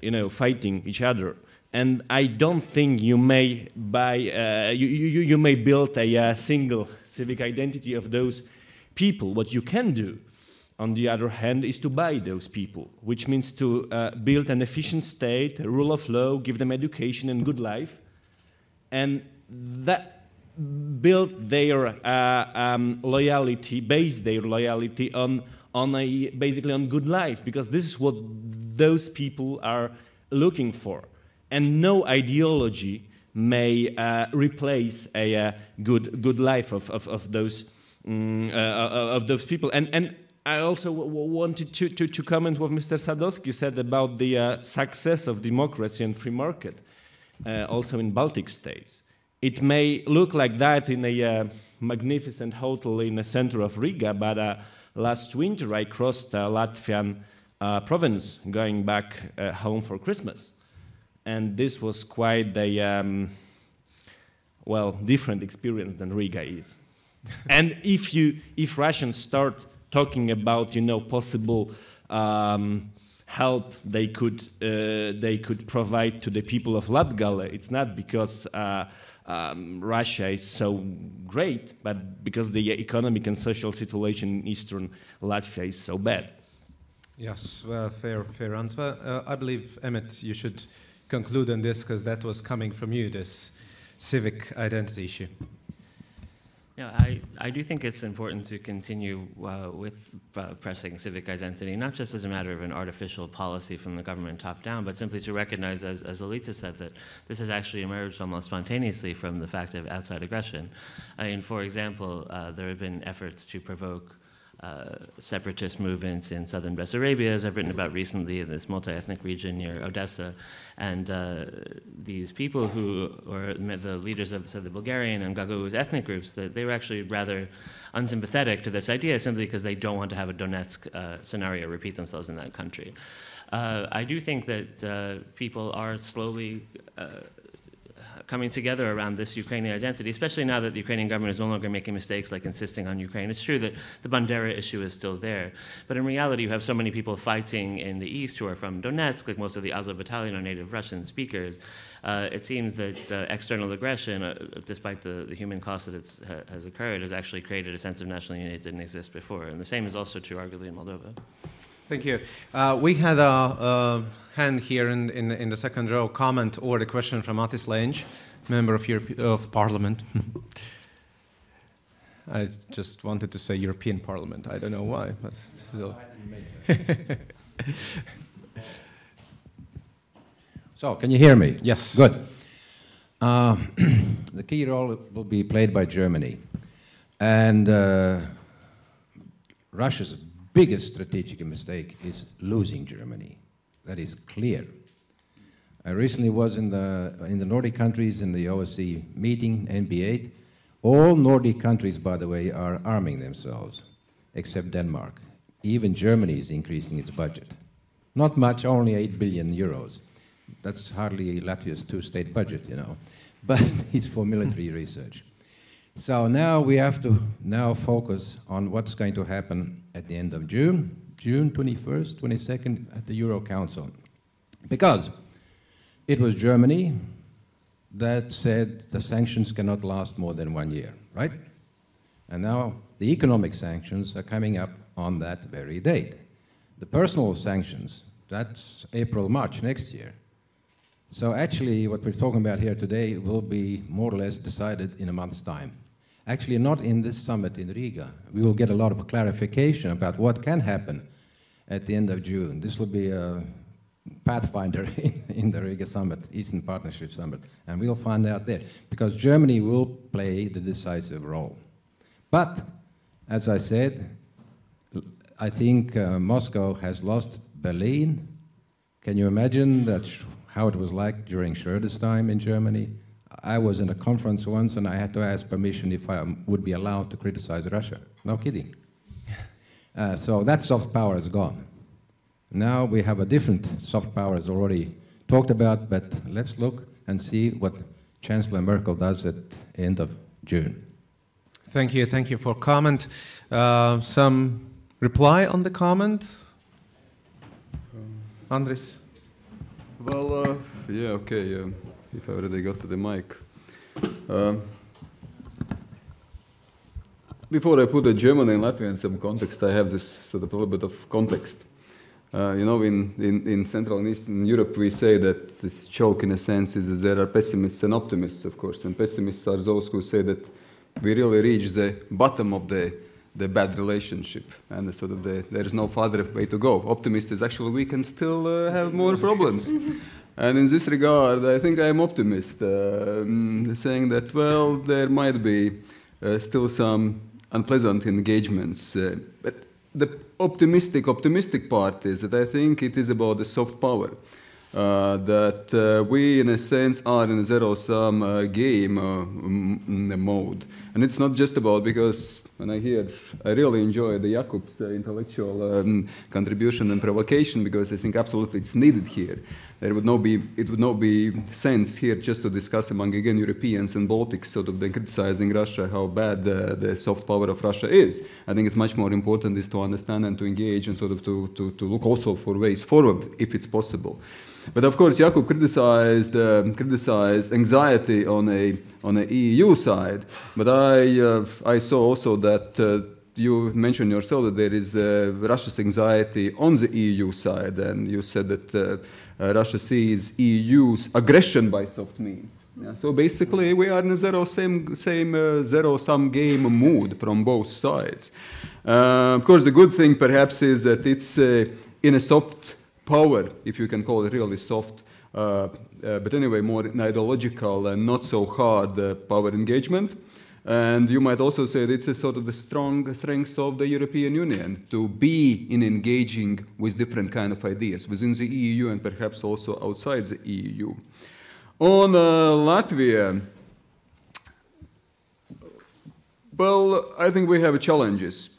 you know, fighting each other. And I don't think you may you may build a single civic identity of those people. What you can do, on the other hand, is to buy those people, which means to build an efficient state, a rule of law, give them education and good life, and that build their loyalty, base their loyalty basically on good life, because this is what those people are looking for. And no ideology may replace a good life of those people. And I also wanted to comment what Mr. Sadowski said about the success of democracy and free market, also in Baltic states. It may look like that in a magnificent hotel in the center of Riga, but last winter I crossed Latvian province going back home for Christmas. And this was quite a, different experience than Riga is. And if Russians start talking about, you know, possible help they could provide to the people of Latgale, it's not because Russia is so great, but because the economic and social situation in eastern Latvia is so bad. Yes, well, fair answer. I believe, Emmet, you should conclude on this, because that was coming from you, this civic identity issue. Yeah, I do think it's important to continue with pressing civic identity, not just as a matter of an artificial policy from the government top down, but simply to recognize, as Lolita said, that this has actually emerged almost spontaneously from the fact of outside aggression. I mean, for example, there have been efforts to provoke separatist movements in southern Bessarabia, as I've written about recently, in this multi-ethnic region near Odessa. And these people who were the leaders of the Bulgarian and Gagauz ethnic groups, that they were actually rather unsympathetic to this idea simply because they don't want to have a Donetsk scenario repeat themselves in that country. I do think that people are slowly coming together around this Ukrainian identity, especially now that the Ukrainian government is no longer making mistakes like insisting on Ukraine. It's true that the Bandera issue is still there, but in reality you have so many people fighting in the east who are from Donetsk, like most of the Azov battalion are native Russian speakers. It seems that external aggression, despite the human cost that has occurred, has actually created a sense of national unity that didn't exist before, and the same is also true arguably in Moldova. Thank you. We had a hand here in the second row, comment or the question from Atis Lenč, member of Parliament. I just wanted to say European Parliament. I don't know why, but still. So, can you hear me? Yes. Good. The key role will be played by Germany. And Russia's biggest strategic mistake is losing Germany. That is clear. I recently was in the Nordic countries in the OSCE meeting, NB8. All Nordic countries, by the way, are arming themselves, except Denmark. Even Germany is increasing its budget. Not much, only 8 billion euros. That's hardly Latvia's two-state budget, you know, but it's for military research. So now we have to focus on what's going to happen at the end of June 21st, 22nd at the Euro Council. Because it was Germany that said the sanctions cannot last more than 1 year, right? And now the economic sanctions are coming up on that very date. The personal sanctions, that's April, March next year. So actually what we're talking about here today will be more or less decided in a month's time. Actually not in this summit in Riga. We will get a lot of clarification about what can happen at the end of June. This will be a pathfinder in the Riga summit, Eastern Partnership Summit, and we'll find out there, because Germany will play the decisive role. But, as I said, I think Moscow has lost Berlin. Can you imagine that how it was like during Schröder's time in Germany? I was in a conference once and I had to ask permission if I would be allowed to criticize Russia. No kidding. So that soft power is gone. Now we have a different soft power as already talked about, but let's look and see what Chancellor Merkel does at the end of June. Thank you for comment. Some reply on the comment? Andris? Well, yeah, okay, if I already got to the mic. Before I put Germany and Latvia in some context, I have this sort of a little bit of context. You know, in Central and Eastern Europe, we say that this joke, in a sense, is that there are pessimists and optimists, of course. And pessimists are those who say that we really reached the bottom of the bad relationship, and sort of there is no further way to go. Optimist is actually we can still have more problems. And in this regard, I think I am optimist, saying that, well, there might be still some unpleasant engagements. But the optimistic part is that I think it is about the soft power. That we, in a sense, are in a zero-sum game mode. And it's not just about, because when I really enjoy the Jakub's intellectual contribution and provocation, because I think absolutely it's needed here. It would not be sense here just to discuss among, again, Europeans and Baltics, sort of then criticizing Russia, how bad the soft power of Russia is. I think it's much more important is to understand and to engage and sort of to look also for ways forward, if it's possible. But of course, Jakub criticized anxiety on a EU side. But I saw also that you mentioned yourself that there is Russia's anxiety on the EU side, and you said that Russia sees EU's aggression by soft means. Yeah, so basically, we are in a zero-sum game mood from both sides. Of course, the good thing perhaps is that it's in a soft power, if you can call it really soft, but anyway, more an ideological and not so hard power engagement. And you might also say that it's a sort of the strong strength of the European Union to be in engaging with different kind of ideas within the EU and perhaps also outside the EU. On Latvia, well, I think we have challenges.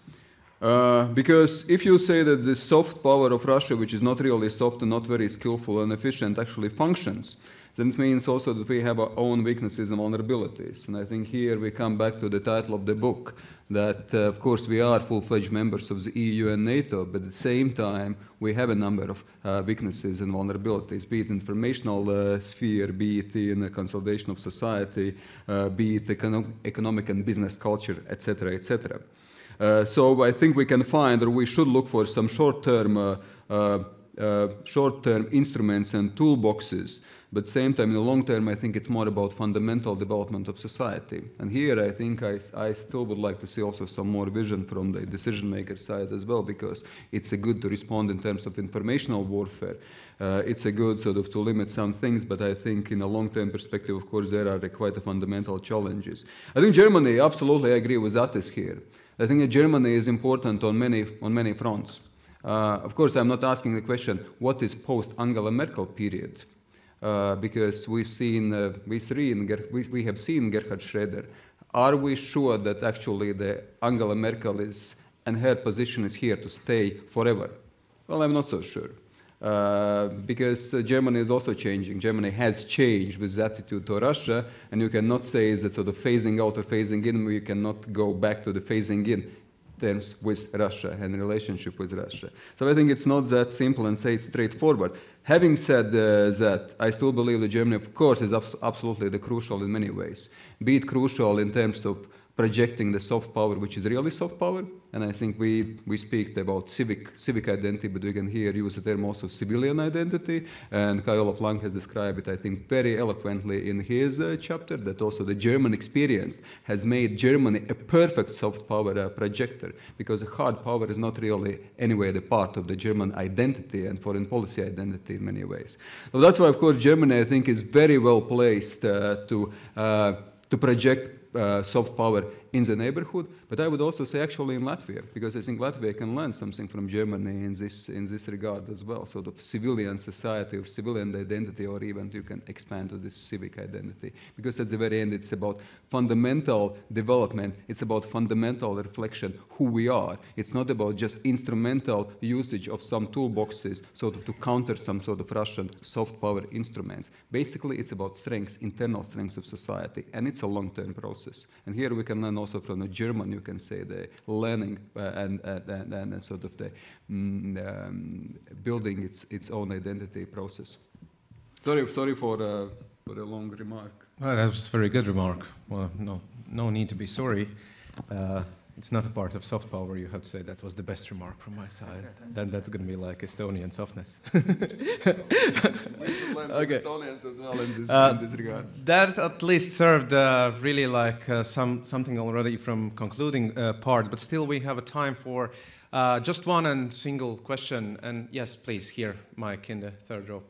Because if you say that the soft power of Russia, which is not really soft and not very skillful and efficient, actually functions, then it means also that we have our own weaknesses and vulnerabilities. And I think here we come back to the title of the book, that of course we are full-fledged members of the EU and NATO, but at the same time we have a number of weaknesses and vulnerabilities, be it in informational sphere, be it in the consolidation of society, be it economic and business culture, etc., etc. So I think we can find, or we should look for some short-term instruments and toolboxes. But at the same time, in the long term, I think it's more about fundamental development of society. And here, I think I still would like to see also some more vision from the decision-maker side as well, because it's a good to respond in terms of informational warfare. It's a good sort of to limit some things, but I think in a long-term perspective, of course, there are quite a fundamental challenges. I think Germany, absolutely, I agree with Atis here. I think that Germany is important on many fronts. Of course, I'm not asking the question, what is post-Angela Merkel period? Because we have seen Gerhard Schröder. Are we sure that actually the Angela Merkel is, and her position is here to stay forever? Well, I'm not so sure. Because Germany is also changing. Germany has changed with attitude to Russia, and you cannot say that sort of phasing out or phasing in, you cannot go back to the phasing in terms with Russia and relationship with Russia. So I think it's not that simple and say it's straightforward. Having said that, I still believe that Germany, of course, is absolutely the crucial in many ways. Be it crucial in terms of projecting the soft power, which is really soft power, and I think we speak about civic identity, but we can here use the term also civilian identity, and Kai-Olaf Lang has described it, I think, very eloquently in his chapter, that also the German experience has made Germany a perfect soft power projector, because hard power is not really anyway the part of the German identity and foreign policy identity in many ways. So that's why, of course, Germany, I think, is very well placed to project soft power in the neighborhood, but I would also say actually in Latvia, because I think Latvia can learn something from Germany in this regard as well, sort of civilian society or civilian identity, or even you can expand to this civic identity, because at the very end it's about fundamental development, it's about fundamental reflection who we are. It's not about just instrumental usage of some toolboxes sort of to counter some sort of Russian soft power instruments. Basically it's about strengths, internal strengths of society, and it's a long-term process. And here we can learn also from the German, you can say, the learning and sort of the building its own identity process. Sorry for a long remark. Well, that was a very good remark. Well, no need to be sorry. It's not a part of soft power. You have to say that was the best remark from my side. Then that's going to be like Estonian softness. We should learn from Estonians as well in this regard. That at least served really like something already from concluding part. But still, we have a time for just one and single question. And yes, please, here, Mike in the third row.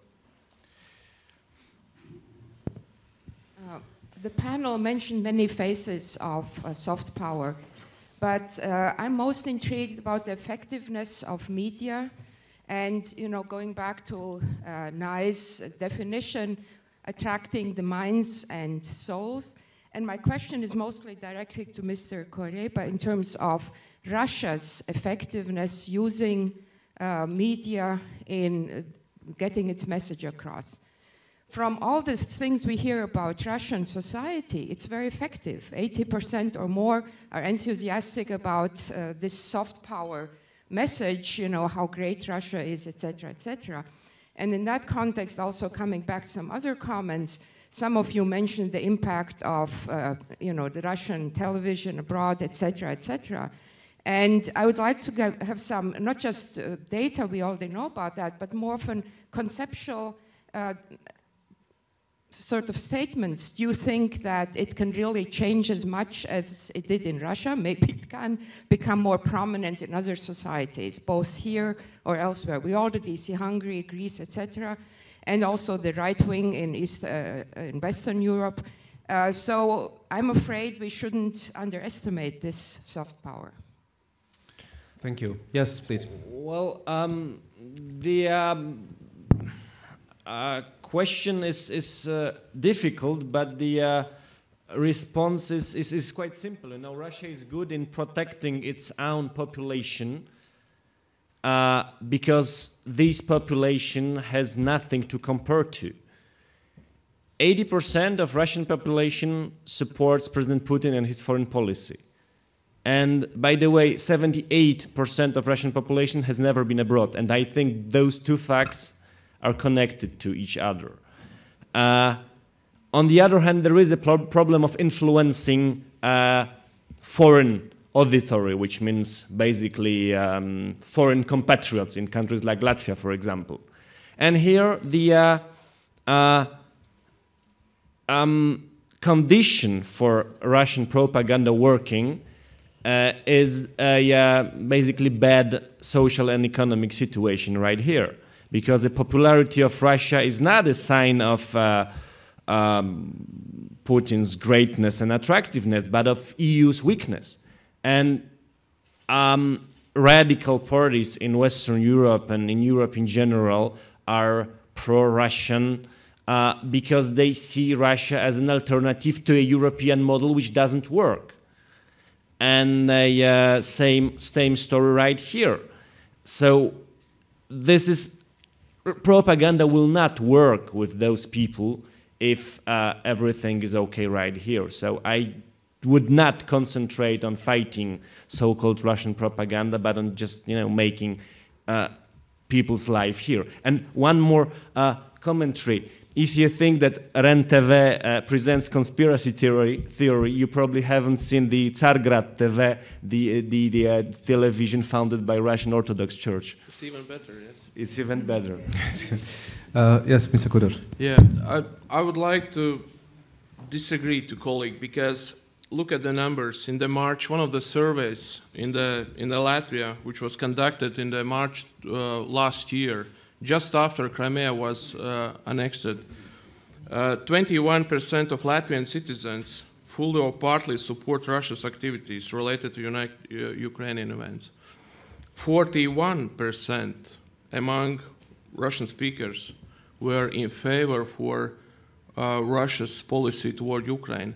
The panel mentioned many phases of soft power. But I'm most intrigued about the effectiveness of media, and going back to Nai's definition, attracting the minds and souls. And my question is mostly directed to Mr. Korejba in terms of Russia's effectiveness using media in getting its message across. From all the things we hear about Russian society, it's very effective. 80% or more are enthusiastic about this soft power message, how great Russia is, etc., etc. And in that context, also coming back to some other comments, some of you mentioned the impact of, the Russian television abroad, etc., etc. And I would like to have some, not just data, we already know about that, but more of a conceptual sort of statements. Do you think that it can really change as much as it did in Russia? Maybe it can become more prominent in other societies, both here or elsewhere. We already see Hungary, Greece, etc., and also the right wing in Western Europe. So I'm afraid we shouldn't underestimate this soft power. Thank you. Yes, please. Well, the question is difficult, but the response is quite simple. You know, Russia is good in protecting its own population because this population has nothing to compare to. 80% of Russian population supports President Putin and his foreign policy. And by the way, 78% of Russian population has never been abroad. And I think those two facts are connected to each other. On the other hand, there is a problem of influencing foreign auditory, which means basically foreign compatriots in countries like Latvia, for example. And here the condition for Russian propaganda working is basically bad social and economic situation right here. Because the popularity of Russia is not a sign of Putin's greatness and attractiveness, but of EU's weakness. And radical parties in Western Europe and in Europe in general are pro-Russian because they see Russia as an alternative to a European model which doesn't work. And same story right here. So this is propaganda will not work with those people if everything is okay right here. So I would not concentrate on fighting so-called Russian propaganda, but on just making people's life here. And one more commentary. If you think that REN TV presents conspiracy theory, you probably haven't seen the Tsargrad TV, the television founded by Russian Orthodox Church. It's even better, yes. It's even better. Yes, Mr. Kudors. Yeah, I would like to disagree to colleague because look at the numbers. In the March, one of the surveys in the Latvia, which was conducted in the March last year, just after Crimea was annexed, 21% of Latvian citizens fully or partly support Russia's activities related to Ukrainian events. 41% among Russian speakers were in favor for Russia's policy toward Ukraine.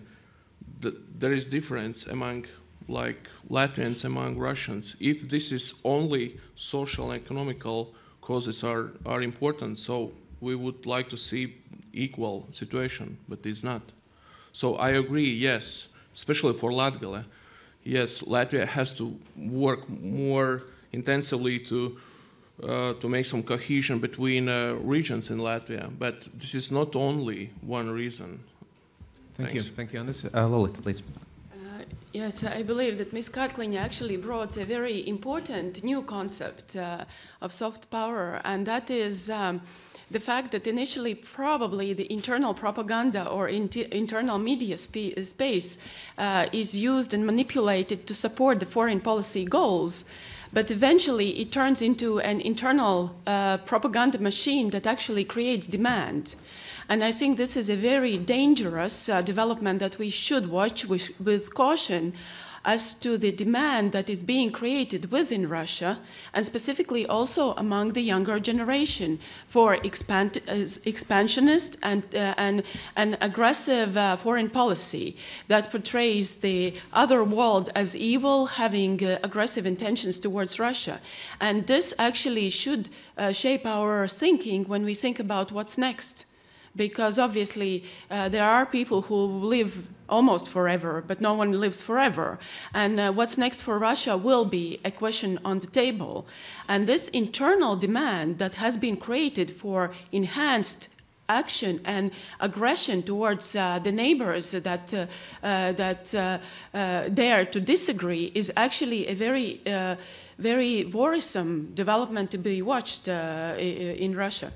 There is difference among Latvians among Russians. If this is only social and economical causes are important, so we would like to see equal situation, but it's not. So I agree, yes, especially for Latvia, yes, Latvia has to work more intensively to make some cohesion between regions in Latvia, but this is not only one reason. Thank you, Andis. Lolita, please. Yes, I believe that Ms. Karkliņa actually brought a very important new concept of soft power, and that is the fact that initially probably the internal propaganda or internal media space is used and manipulated to support the foreign policy goals, but eventually it turns into an internal propaganda machine that actually creates demand. And I think this is a very dangerous development that we should watch with caution as to the demand that is being created within Russia, and specifically also among the younger generation, for expansionist and aggressive foreign policy that portrays the other world as evil, having aggressive intentions towards Russia. And this actually should shape our thinking when we think about what's next. Because obviously there are people who live almost forever, but no one lives forever. And what's next for Russia will be a question on the table. And this internal demand that has been created for enhanced action and aggression towards the neighbors that dare to disagree is actually a very worrisome development to be watched in Russia.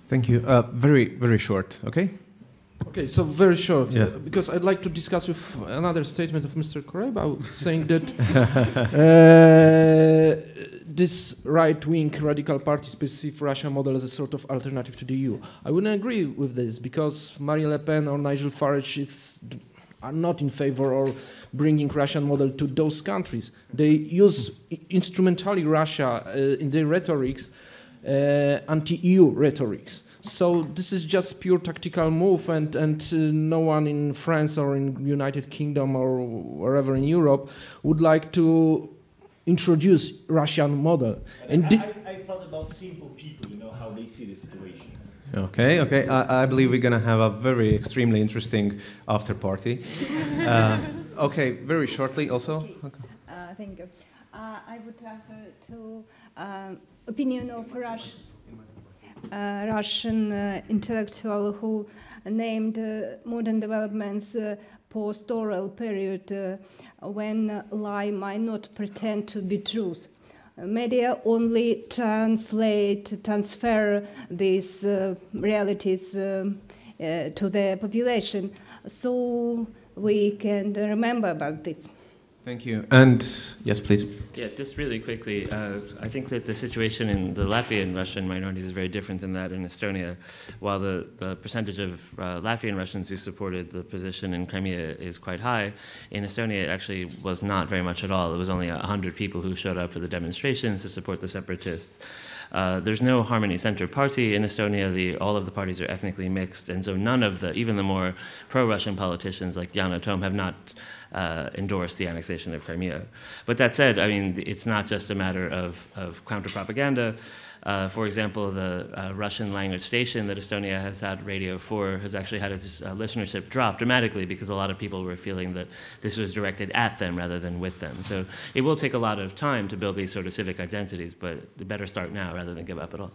Thank you. Very short, okay? Okay, so very short, yeah. Because I'd like to discuss with another statement of Mr. Korejba, saying that this right-wing radical parties perceive Russian model as a sort of alternative to the EU. I wouldn't agree with this, because Marine Le Pen or Nigel Farage are not in favor of bringing Russian model to those countries. They use instrumentally Russia in their rhetorics, anti-EU rhetorics. So this is just pure tactical move, and no one in France or in United Kingdom or wherever in Europe would like to introduce Russian model. And I thought about simple people, you know, how they see the situation. Okay. I believe we're going to have a very extremely interesting after party. Okay, very shortly also. Okay. Thank you. I would have two opinion of Russian intellectual who named modern developments post-oral period when lie might not pretend to be truth. Media only transfer these realities to the population, so we can remember about this. Thank you. And yes, please. Yeah, just really quickly, I think that the situation in the Latvian Russian minorities is very different than that in Estonia. While the percentage of Latvian Russians who supported the position in Crimea is quite high, in Estonia it actually was not very much at all. It was only 100 people who showed up for the demonstrations to support the separatists. There's no Harmony Center party in Estonia. All of the parties are ethnically mixed, and so none of even the more pro-Russian politicians like Yana Toom have not endorsed the annexation of Crimea. But that said, I mean, it's not just a matter of counter-propaganda. For example, the Russian language station that Estonia has had Radio 4 has actually had its listenership drop dramatically because a lot of people were feeling that this was directed at them rather than with them. So it will take a lot of time to build these sort of civic identities, but they better start now rather than give up at all.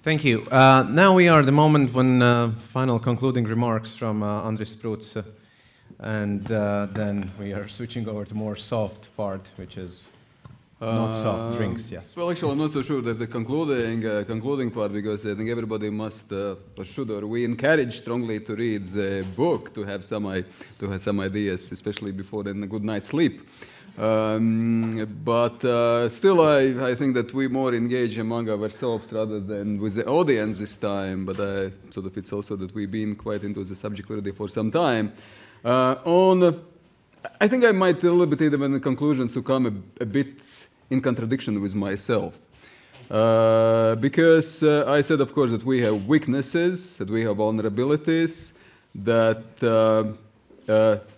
Thank you. Now we are at the moment when final concluding remarks from Andris Sprūds, and then we are switching over to more soft part, which is not soft drinks, yes. Well, actually, I'm not so sure that the concluding part, because I think everybody must, or should, or we encourage strongly to read the book to have some ideas, especially before then a good night's sleep. But still, I think that we more engage among ourselves rather than with the audience this time. But sort of it's also that we've been quite into the subject already for some time. I think I might a little bit even in the conclusions to come a bit in contradiction with myself. Because I said, of course, that we have weaknesses, that we have vulnerabilities, that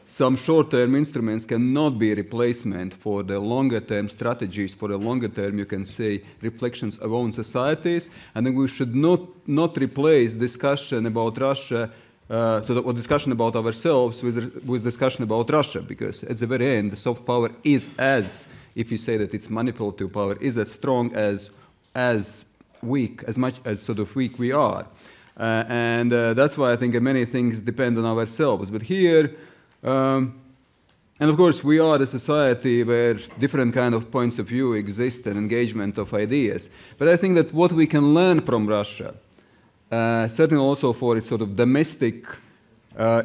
some short-term instruments cannot be a replacement for the longer-term strategies, for the longer-term, you can say, reflections of own societies. And then we should not replace discussion about Russia or discussion about ourselves with discussion about Russia, because at the very end, the soft power is if you say that it's manipulative power, is as strong as weak, as much as sort of weak we are. And that's why I think many things depend on ourselves. But here, and of course, we are a society where different kind of points of view exist and engagement of ideas. But I think that what we can learn from Russia, certainly also for its sort of domestic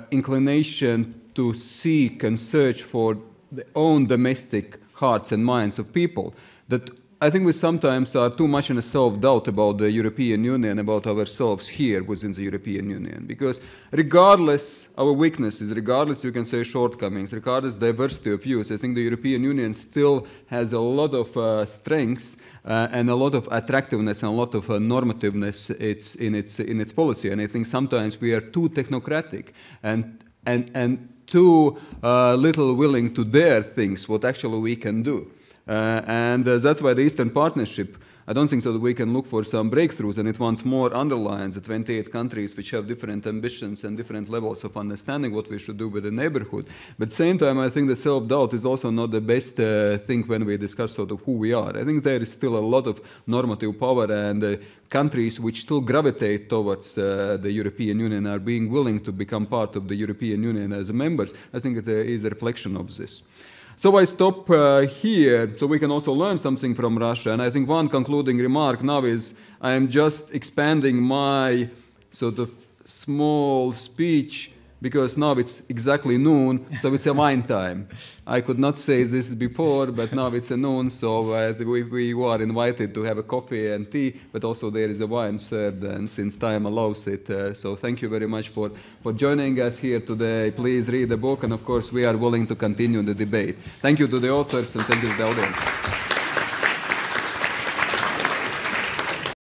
inclination to seek and search for their own domestic hearts and minds of people, that I think we sometimes are too much in a self-doubt about the European Union, about ourselves here within the European Union. Because regardless our weaknesses, regardless you can say shortcomings, regardless diversity of views, I think the European Union still has a lot of strengths and a lot of attractiveness and a lot of normativeness in its policy. And I think sometimes we are too technocratic and too little willing to dare things what actually we can do. And that's why the Eastern Partnership I don't think so that we can look for some breakthroughs, and it once more underlines the 28 countries which have different ambitions and different levels of understanding what we should do with the neighborhood. But at the same time, I think the self-doubt is also not the best thing when we discuss sort of who we are. I think there is still a lot of normative power, and countries which still gravitate towards the European Union are being willing to become part of the European Union as members. I think it is a reflection of this. So I stop here, so we can also learn something from Russia. And I think one concluding remark now is I am just expanding my sort of small speech, because now it's exactly noon, so it's a wine time. I could not say this before, but now it's a noon, so we are invited to have a coffee and tea, but also there is a wine served, and since time allows it. So thank you very much for joining us here today. Please read the book, and of course we are willing to continue the debate. Thank you to the authors, and thank you to the audience.